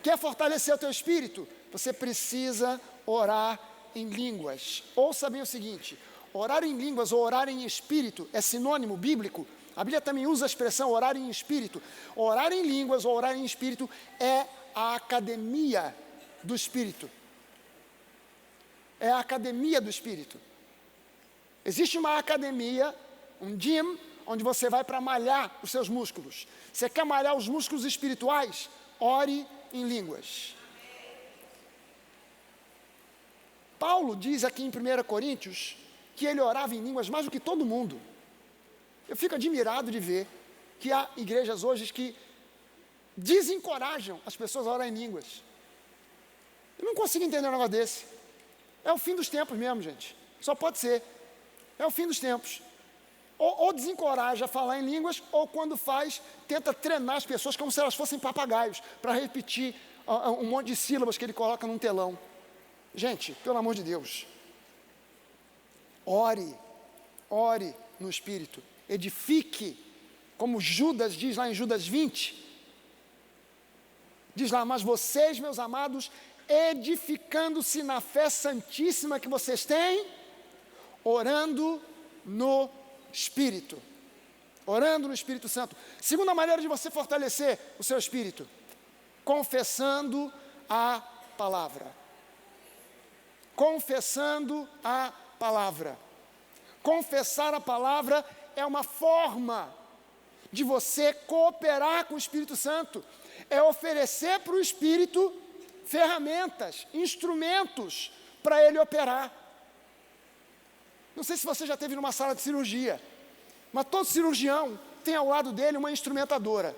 Quer fortalecer o teu espírito? Você precisa orar em línguas. Ouça bem o seguinte: orar em línguas ou orar em espírito é sinônimo bíblico. A Bíblia também usa a expressão orar em espírito. Orar em línguas ou orar em espírito é a academia do espírito. É a academia do espírito. Existe uma academia, um gym, onde você vai para malhar os seus músculos. Você quer malhar os músculos espirituais? Ore em línguas. Paulo diz aqui em 1 Coríntios que ele orava em línguas mais do que todo mundo. Eu fico admirado de ver que há igrejas hoje que desencorajam as pessoas a orar em línguas. Eu não consigo entender um negócio desse. É o fim dos tempos mesmo, gente. Só pode ser. É o fim dos tempos. Ou desencoraja a falar em línguas, ou quando faz, tenta treinar as pessoas como se elas fossem papagaios, para repetir um monte de sílabas que ele coloca num telão. Gente, pelo amor de Deus, ore no Espírito, edifique, como Judas diz lá em Judas 20, diz lá: mas vocês, meus amados, edificando-se na fé santíssima que vocês têm, orando no Espírito, orando no Espírito Santo. Segunda maneira de você fortalecer o seu espírito: confessando a palavra. Confessando a palavra. Confessar a palavra é uma forma de você cooperar com o Espírito Santo. É oferecer para o Espírito ferramentas, instrumentos para ele operar. Não sei se você já esteve numa sala de cirurgia, mas todo cirurgião tem ao lado dele uma instrumentadora.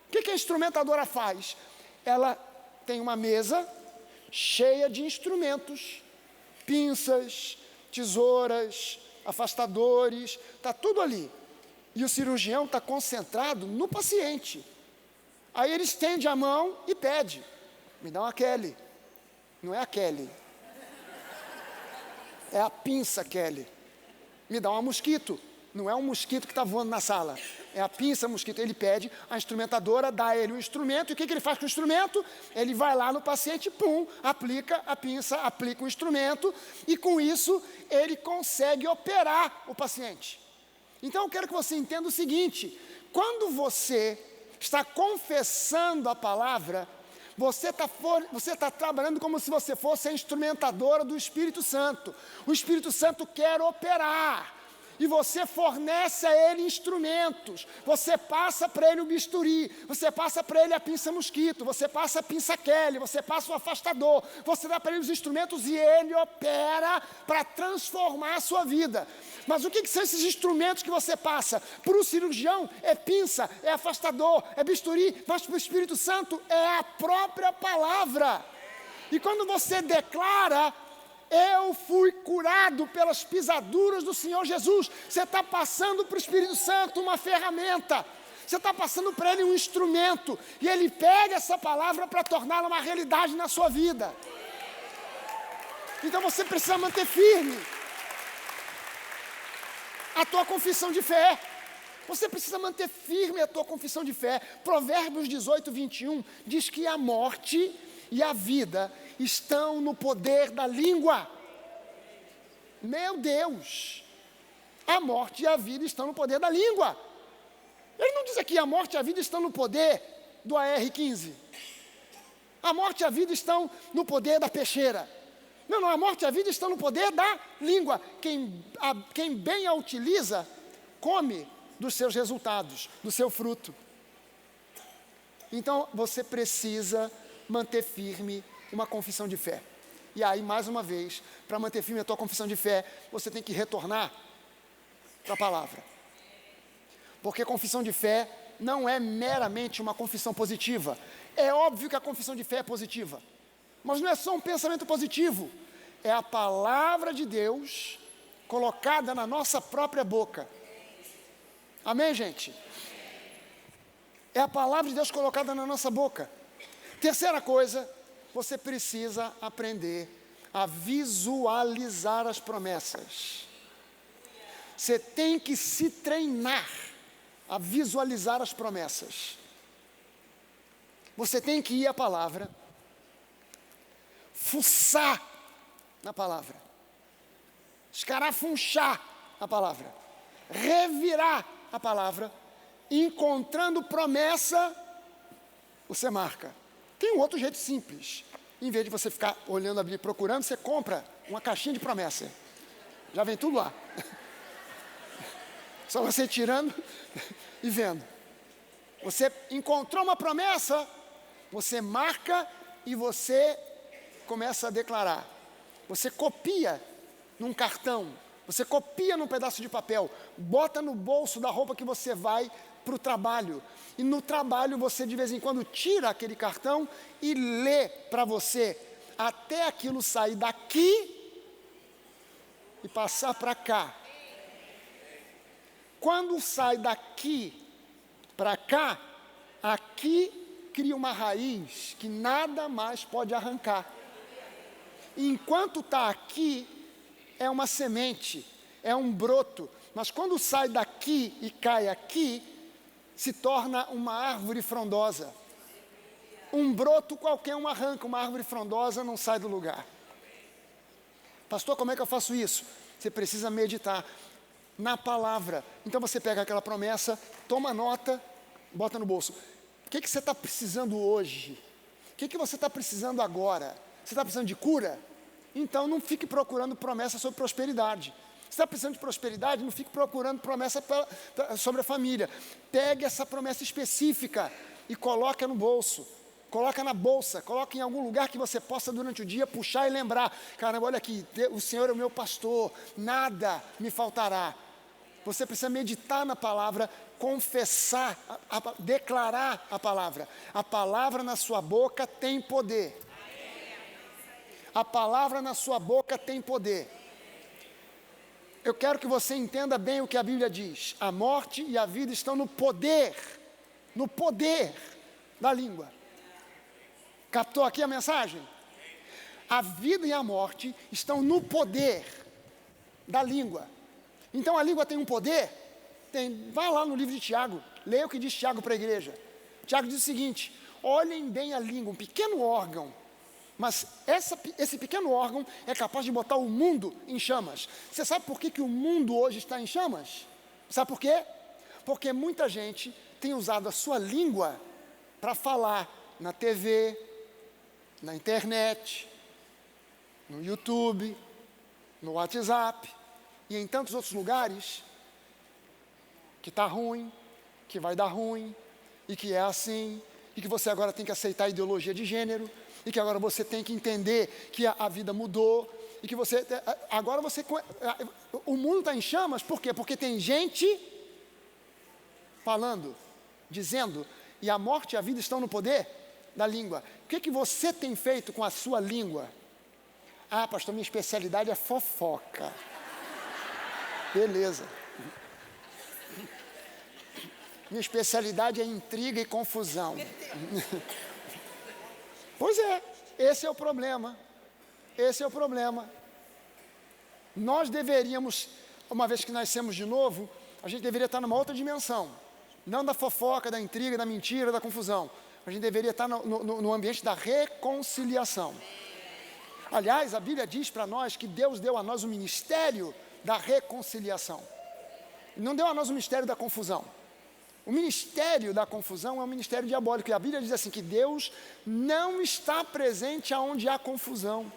O que a instrumentadora faz? Ela tem uma mesa cheia de instrumentos, pinças, tesouras, afastadores, está tudo ali. E o cirurgião está concentrado no paciente. Aí ele estende a mão e pede: me dá uma Kelly. Não é a Kelly. É a pinça Kelly. Me dá uma mosquito. Não é um mosquito que está voando na sala. É a pinça mosquito. Ele pede, a instrumentadora dá a ele o instrumento. E o que ele faz com o instrumento? Ele vai lá no paciente, pum, aplica a pinça, aplica o instrumento. E com isso, ele consegue operar o paciente. Então eu quero que você entenda o seguinte: quando você está confessando a palavra, você está trabalhando como se você fosse a instrumentadora do Espírito Santo. O Espírito Santo quer operar. E você fornece a ele instrumentos. Você passa para ele o bisturi. Você passa para ele a pinça mosquito. Você passa a pinça Kelly. Você passa o afastador. Você dá para ele os instrumentos e ele opera para transformar a sua vida. Mas o que são esses instrumentos que você passa? Para o cirurgião é pinça, é afastador, é bisturi. Mas para o Espírito Santo é a própria palavra. E quando você declara: eu fui curado pelas pisaduras do Senhor Jesus, você está passando para o Espírito Santo uma ferramenta. Você está passando para ele um instrumento. E ele pega essa palavra para torná-la uma realidade na sua vida. Então você precisa manter firme a tua confissão de fé. Você precisa manter firme a tua confissão de fé. Provérbios 18, 21 diz que a morte e a vida estão no poder da língua. Meu Deus! A morte e a vida estão no poder da língua. Ele não diz aqui a morte e a vida estão no poder do AR-15. A morte e a vida estão no poder da peixeira. Não, a morte e a vida estão no poder da língua. Quem bem a utiliza, come dos seus resultados, do seu fruto. Então, você precisa manter firme uma confissão de fé. E aí, mais uma vez, para manter firme a tua confissão de fé, você tem que retornar para a palavra. Porque confissão de fé não é meramente uma confissão positiva. É óbvio que a confissão de fé é positiva. Mas não é só um pensamento positivo. É a palavra de Deus colocada na nossa própria boca. Amém, gente? É a palavra de Deus colocada na nossa boca. Terceira coisa, você precisa aprender a visualizar as promessas. Você tem que se treinar a visualizar as promessas. Você tem que ir à palavra, fuçar na palavra, escarafunchar a palavra, revirar a palavra, encontrando promessa, você marca. Tem um outro jeito simples. Em vez de você ficar olhando a Bíblia procurando, você compra uma caixinha de promessa. Já vem tudo lá. Só você tirando e vendo. Você encontrou uma promessa, você marca e você começa a declarar. Você copia num cartão, você copia num pedaço de papel, bota no bolso da roupa que você vai para o trabalho. E no trabalho você de vez em quando tira aquele cartão e lê para você, até aquilo sair daqui e passar para cá. Quando sai daqui para cá, aqui cria uma raiz que nada mais pode arrancar. E enquanto está aqui, é uma semente, é um broto. Mas quando sai daqui e cai aqui, se torna uma árvore frondosa. Um broto qualquer um arranca, uma árvore frondosa não sai do lugar. Pastor, como é que eu faço isso? Você precisa meditar na palavra. Então você pega aquela promessa, toma nota, bota no bolso. O que você está precisando hoje? O que você está precisando agora? Você está precisando de cura? Então não fique procurando promessa sobre prosperidade. Você está precisando de prosperidade? Não fique procurando promessa sobre a família. Pegue essa promessa específica e coloque no bolso. Coloca na bolsa, coloca em algum lugar que você possa durante o dia puxar e lembrar. Caramba, olha aqui, o Senhor é o meu pastor, nada me faltará. Você precisa meditar na palavra, confessar, declarar a palavra. A palavra na sua boca tem poder. A palavra na sua boca tem poder. Eu quero que você entenda bem o que a Bíblia diz. A morte e a vida estão no poder da língua. Captou aqui a mensagem? A vida e a morte estão no poder da língua. Então a língua tem um poder? Tem. Vai lá no livro de Tiago, leia o que diz Tiago para a igreja. Tiago diz o seguinte: olhem bem a língua, um pequeno órgão, mas esse pequeno órgão é capaz de botar o mundo em chamas. Você sabe por que o mundo hoje está em chamas? Sabe por quê? Porque muita gente tem usado a sua língua para falar na TV, na internet, no YouTube, no WhatsApp e em tantos outros lugares que está ruim, que vai dar ruim e que é assim, e que você agora tem que aceitar a ideologia de gênero, e que agora você tem que entender que a vida mudou, e que você, agora você, o mundo está em chamas, por quê? Porque tem gente falando, dizendo, e a morte e a vida estão no poder da língua. O que você tem feito com a sua língua? Ah, pastor, minha especialidade é fofoca. Beleza. Minha especialidade é intriga e confusão. Pois é, esse é o problema. Esse é o problema. Nós deveríamos, uma vez que nascemos de novo, a gente deveria estar numa outra dimensão. Não da fofoca, da intriga, da mentira, da confusão. A gente deveria estar no ambiente da reconciliação. Aliás, a Bíblia diz para nós que Deus deu a nós o ministério da reconciliação. Não deu a nós o ministério da confusão. O ministério da confusão é um ministério diabólico. E a Bíblia diz assim, que Deus não está presente aonde há confusão.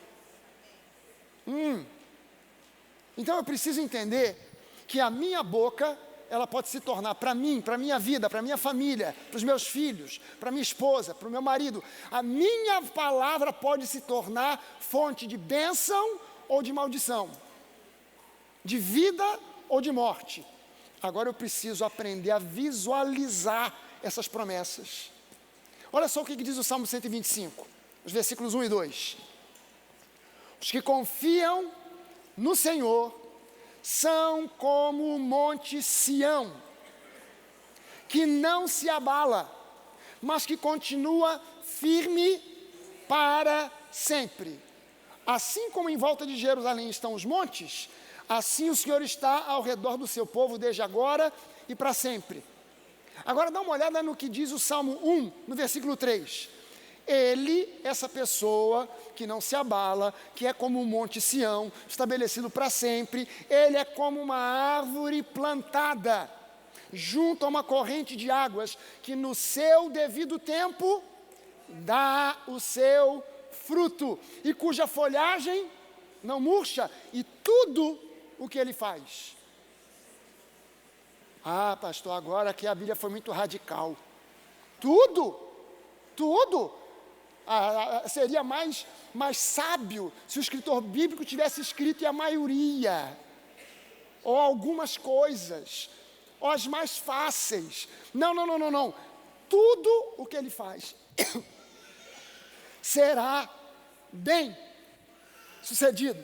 Então eu preciso entender que a minha boca, ela pode se tornar para mim, para a minha vida, para a minha família, para os meus filhos, para a minha esposa, para o meu marido. A minha palavra pode se tornar fonte de bênção ou de maldição, de vida ou de morte. Agora eu preciso aprender a visualizar essas promessas. Olha só o que diz o Salmo 125, os versículos 1 e 2. Os que confiam no Senhor são como o monte Sião, que não se abala, mas que continua firme para sempre. Assim como em volta de Jerusalém estão os montes, assim o Senhor está ao redor do seu povo desde agora e para sempre. Agora dá uma olhada no que diz o Salmo 1, no versículo 3. Ele, essa pessoa que não se abala, que é como um monte Sião, estabelecido para sempre, ele é como uma árvore plantada junto a uma corrente de águas, que no seu devido tempo dá o seu fruto, e cuja folhagem não murcha, e tudo o que ele faz. Ah, pastor, agora aqui a Bíblia foi muito radical. Tudo. Seria mais sábio se o escritor bíblico tivesse escrito a maioria, ou algumas coisas, ou as mais fáceis. Não. Tudo o que ele faz será bem sucedido.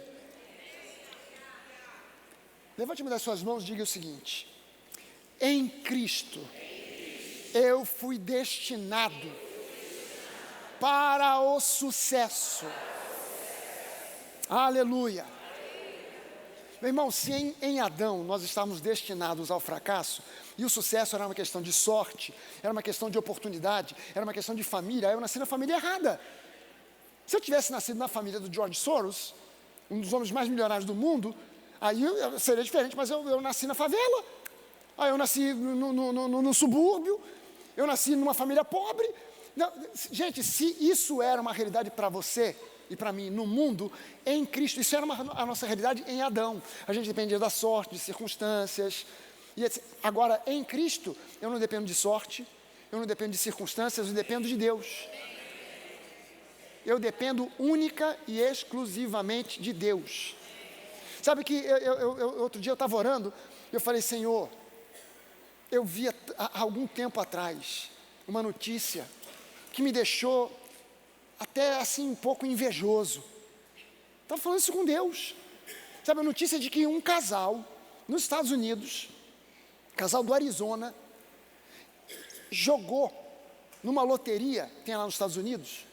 Levante-me das suas mãos e diga o seguinte: em Cristo eu fui destinado para o sucesso. Aleluia. Meu irmão, se em Adão nós estávamos destinados ao fracasso, e o sucesso era uma questão de sorte, era uma questão de oportunidade, era uma questão de família, eu nasci na família errada. Se eu tivesse nascido na família do George Soros, um dos homens mais milionários do mundo, aí seria diferente, mas eu nasci na favela, aí eu nasci no subúrbio, eu nasci numa família pobre. Não, gente, se isso era uma realidade para você e para mim no mundo, em Cristo, isso era a nossa realidade em Adão. A gente dependia da sorte, de circunstâncias. Agora, em Cristo, eu não dependo de sorte, eu não dependo de circunstâncias, eu dependo de Deus. Eu dependo única e exclusivamente de Deus. Sabe que outro dia eu estava orando, eu falei, Senhor, eu vi há algum tempo atrás uma notícia que me deixou até assim um pouco invejoso. Estava falando isso com Deus. Sabe, a notícia de que um casal nos Estados Unidos, casal do Arizona, jogou numa loteria, tem lá nos Estados Unidos,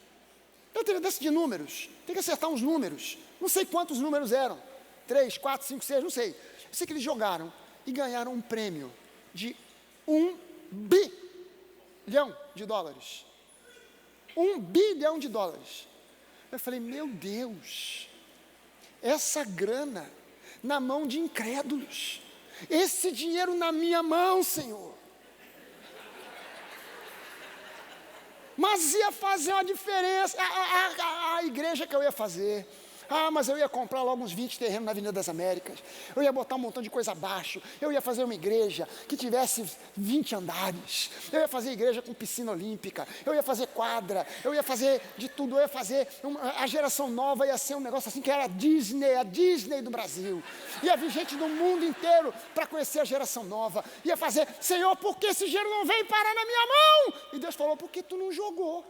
loteria dessa de números, tem que acertar uns números, não sei quantos números eram, 3, 4, 5, 6, não sei. Eu sei que eles jogaram e ganharam um prêmio de $1 bilhão. $1 bilhão. Eu falei, meu Deus, essa grana na mão de incrédulos, esse dinheiro na minha mão, Senhor. Mas ia fazer uma diferença, a igreja que eu ia fazer. Mas eu ia comprar logo uns 20 terrenos na Avenida das Américas, eu ia botar um montão de coisa abaixo, eu ia fazer uma igreja que tivesse 20 andares, eu ia fazer igreja com piscina olímpica, eu ia fazer quadra, eu ia fazer de tudo, eu ia fazer, a geração nova ia ser um negócio assim que era a Disney do Brasil, ia vir gente do mundo inteiro para conhecer a geração nova, ia fazer, Senhor, por que esse dinheiro não veio parar na minha mão? E Deus falou, porque tu não jogou.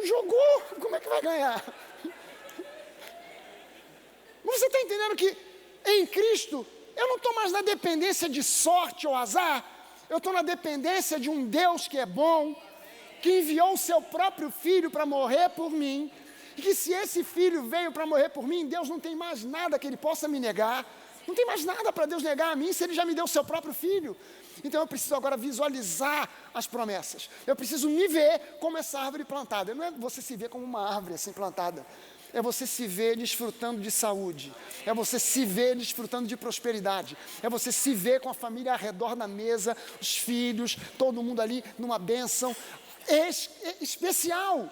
Jogou, como é que vai ganhar? Você está entendendo que em Cristo eu não estou mais na dependência de sorte ou azar, eu estou na dependência de um Deus que é bom, que enviou o seu próprio Filho para morrer por mim, e que se esse filho veio para morrer por mim, Deus não tem mais nada que ele possa me negar, não tem mais nada para Deus negar a mim, se ele já me deu o seu próprio filho. Então eu preciso agora visualizar as promessas, eu preciso me ver como essa árvore plantada. Não é você se ver como uma árvore assim plantada, é você se ver desfrutando de saúde, é você se ver desfrutando de prosperidade, é você se ver com a família ao redor da mesa, os filhos, todo mundo ali numa bênção especial.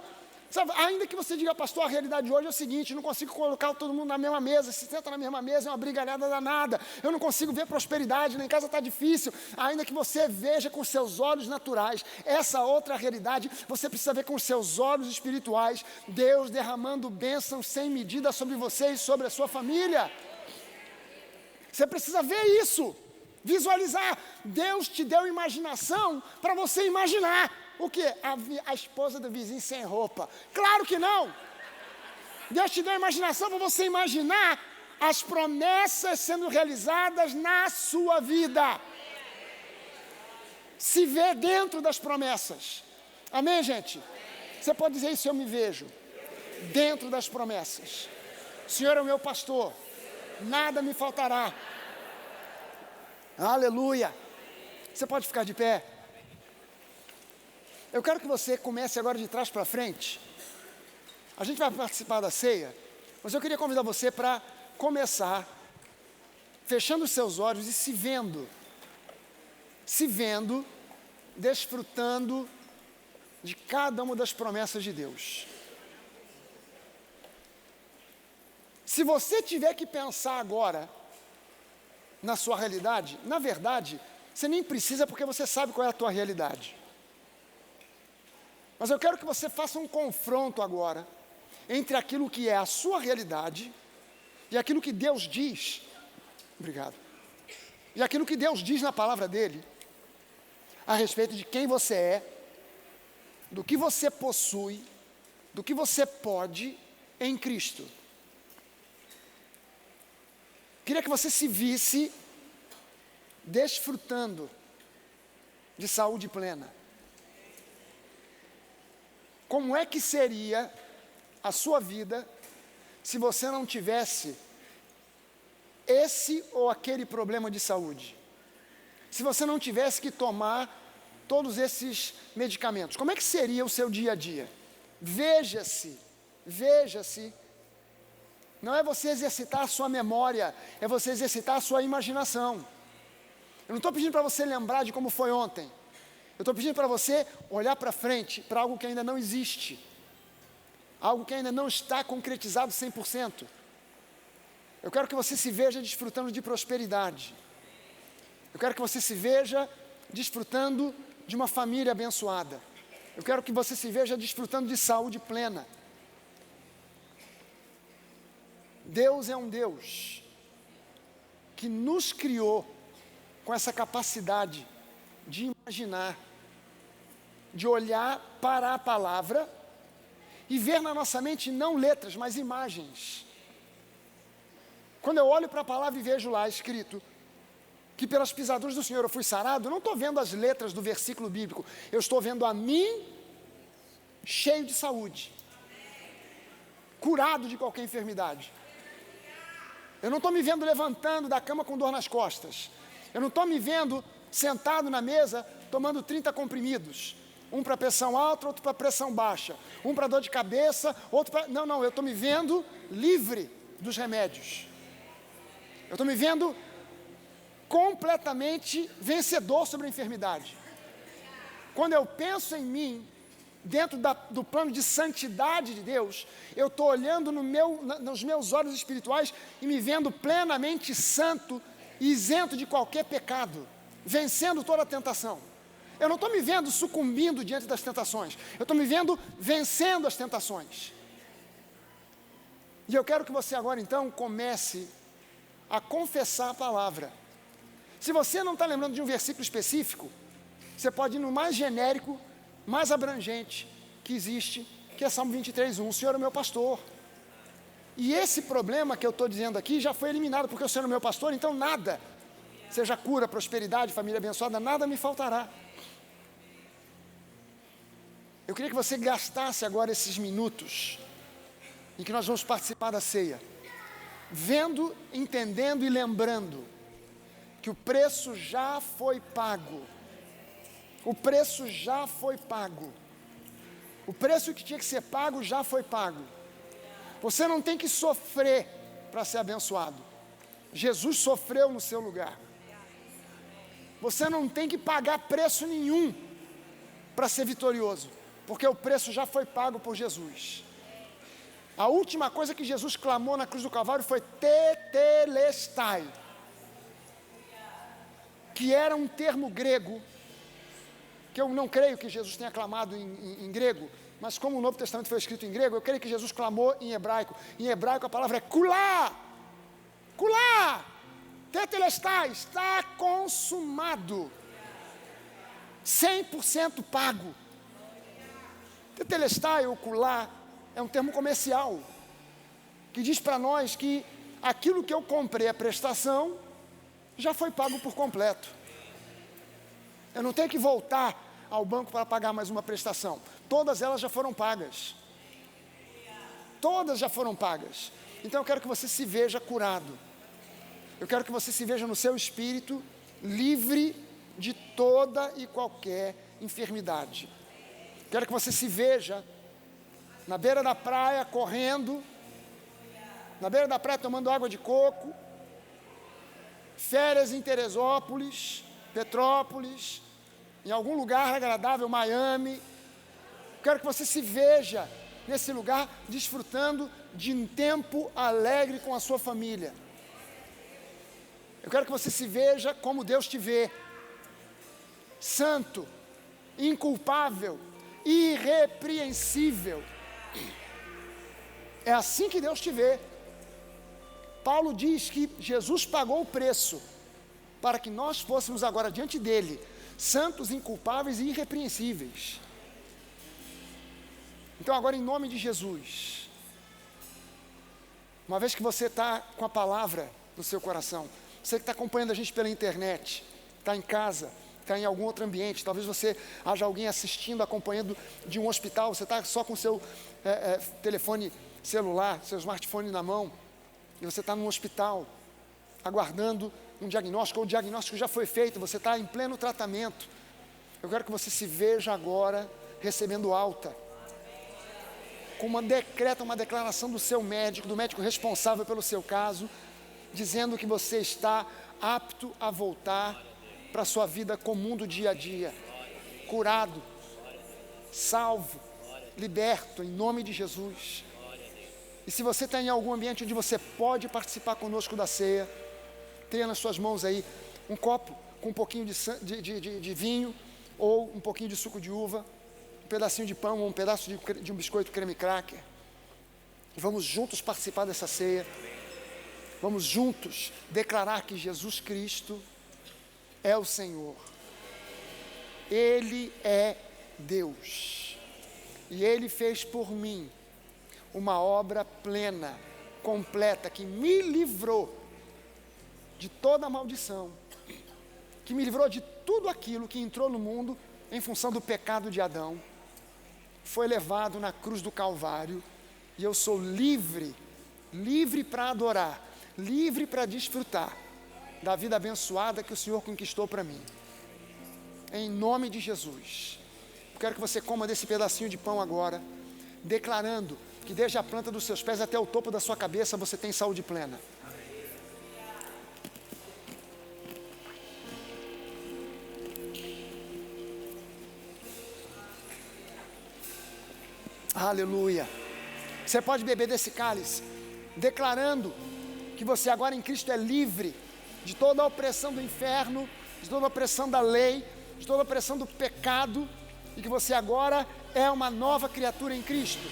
Sabe, ainda que você diga, pastor, a realidade hoje é o seguinte, não consigo colocar todo mundo na mesma mesa, se senta na mesma mesa é uma brigalhada danada, eu não consigo ver prosperidade, lá em casa está difícil. Ainda que você veja com seus olhos naturais essa outra realidade, você precisa ver com os seus olhos espirituais, Deus derramando bênçãos sem medida sobre você e sobre a sua família. Você precisa ver isso, visualizar. Deus te deu imaginação para você imaginar. O quê? A esposa do vizinho sem roupa? Claro que não! Deus te deu imaginação para você imaginar as promessas sendo realizadas na sua vida. Se vê dentro das promessas. Amém, gente? Você pode dizer isso, eu me vejo dentro das promessas. O Senhor é o meu pastor, nada me faltará. Aleluia! Você pode ficar de pé. Eu quero que você comece agora de trás para frente. A gente vai participar da ceia, mas eu queria convidar você para começar fechando os seus olhos e se vendo, desfrutando de cada uma das promessas de Deus. Se você tiver que pensar agora na sua realidade, na verdade, você nem precisa, porque você sabe qual é a tua realidade. Mas eu quero que você faça um confronto agora entre aquilo que é a sua realidade e aquilo que Deus diz. Obrigado. E aquilo que Deus diz na palavra dele a respeito de quem você é, do que você possui, do que você pode em Cristo. Queria que você se visse desfrutando de saúde plena. Como é que seria a sua vida se você não tivesse esse ou aquele problema de saúde? Se você não tivesse que tomar todos esses medicamentos, como é que seria o seu dia a dia? Veja-se. Não é você exercitar a sua memória, é você exercitar a sua imaginação. Eu não estou pedindo para você lembrar de como foi ontem. Eu estou pedindo para você olhar para frente, para algo que ainda não existe. Algo que ainda não está concretizado 100%. Eu quero que você se veja desfrutando de prosperidade. Eu quero que você se veja desfrutando de uma família abençoada. Eu quero que você se veja desfrutando de saúde plena. Deus é um Deus que nos criou com essa capacidade de imaginar, de olhar para a palavra e ver na nossa mente não letras, mas imagens. Quando eu olho para a palavra e vejo lá escrito que pelas pisaduras do Senhor eu fui sarado, eu não estou vendo as letras do versículo bíblico, eu estou vendo a mim cheio de saúde, curado de qualquer enfermidade. Eu não estou me vendo levantando da cama com dor nas costas. Eu não estou me vendo sentado na mesa tomando 30 comprimidos. Um para pressão alta, outro para pressão baixa. Um para dor de cabeça, outro para... Não, eu estou me vendo livre dos remédios. Eu estou me vendo completamente vencedor sobre a enfermidade. Quando eu penso em mim, dentro do plano de santidade de Deus, eu estou olhando nos meus olhos espirituais e me vendo plenamente santo e isento de qualquer pecado, vencendo toda a tentação. Eu não estou me vendo sucumbindo diante das tentações, eu estou me vendo vencendo as tentações. E eu quero que você agora então comece a confessar a palavra. Se você não está lembrando de um versículo específico, você pode ir no mais genérico, mais abrangente que existe, que é Salmo 23:1, o Senhor é o meu pastor. E esse problema que eu estou dizendo aqui já foi eliminado, porque o Senhor é o meu pastor, então nada, seja cura, prosperidade, família abençoada, nada me faltará. Eu queria que você gastasse agora esses minutos em que nós vamos participar da ceia, vendo, entendendo e lembrando que o preço já foi pago. O preço já foi pago. O preço que tinha que ser pago já foi pago. Você não tem que sofrer para ser abençoado. Jesus sofreu no seu lugar. Você não tem que pagar preço nenhum para ser vitorioso, porque o preço já foi pago por Jesus. A última coisa que Jesus clamou na cruz do Calvário foi tetelestai, que era um termo grego, que eu não creio que Jesus tenha clamado em grego, mas como o Novo Testamento foi escrito em grego, eu creio que Jesus clamou em hebraico. Em hebraico a palavra é kulá, kulá, tetelestai, está consumado, 100% pago. Tetelestai ou kulá é um termo comercial, que diz para nós que aquilo que eu comprei a prestação, já foi pago por completo. Eu não tenho que voltar ao banco para pagar mais uma prestação. Todas elas já foram pagas. Todas já foram pagas. Então eu quero que você se veja curado. Eu quero que você se veja no seu espírito livre de toda e qualquer enfermidade. Quero que você se veja na beira da praia correndo, na beira da praia tomando água de coco, férias em Teresópolis, Petrópolis, em algum lugar agradável, Miami. Quero que você se veja nesse lugar desfrutando de um tempo alegre com a sua família. Eu quero que você se veja como Deus te vê, santo, inculpável, irrepreensível. É assim que Deus te vê. Paulo diz que Jesus pagou o preço para que nós fôssemos agora diante dele, santos, inculpáveis e irrepreensíveis. Então agora, em nome de Jesus, uma vez que você está com a palavra no seu coração, você que está acompanhando a gente pela internet, está em casa, está em algum outro ambiente, talvez você haja alguém assistindo, acompanhando de um hospital, você está só com o seu telefone celular, seu smartphone na mão, e você está num hospital, aguardando um diagnóstico, ou o diagnóstico já foi feito, você está em pleno tratamento. Eu quero que você se veja agora recebendo alta, com uma declaração do seu médico, do médico responsável pelo seu caso, dizendo que você está apto a voltar para a sua vida comum do dia a dia, curado, salvo, liberto, em nome de Jesus. E se você está em algum ambiente onde você pode participar conosco da ceia, tenha nas suas mãos aí um copo com um pouquinho de vinho, ou um pouquinho de suco de uva, um pedacinho de pão, ou um pedaço de um biscoito creme cracker. E vamos juntos participar dessa ceia. Vamos juntos declarar que Jesus Cristo é o Senhor. Ele é Deus. E Ele fez por mim uma obra plena, completa, que me livrou de toda a maldição, que me livrou de tudo aquilo que entrou no mundo em função do pecado de Adão, foi levado na cruz do Calvário, e eu sou livre, livre para adorar, livre para desfrutar da vida abençoada que o Senhor conquistou para mim. Em nome de Jesus, eu quero que você coma desse pedacinho de pão agora, declarando que desde a planta dos seus pés até o topo da sua cabeça você tem saúde plena. Aleluia. Você pode beber desse cálice, declarando que você agora em Cristo é livre de toda a opressão do inferno, de toda a opressão da lei, de toda a opressão do pecado, e que você agora é uma nova criatura em Cristo.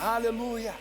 Aleluia.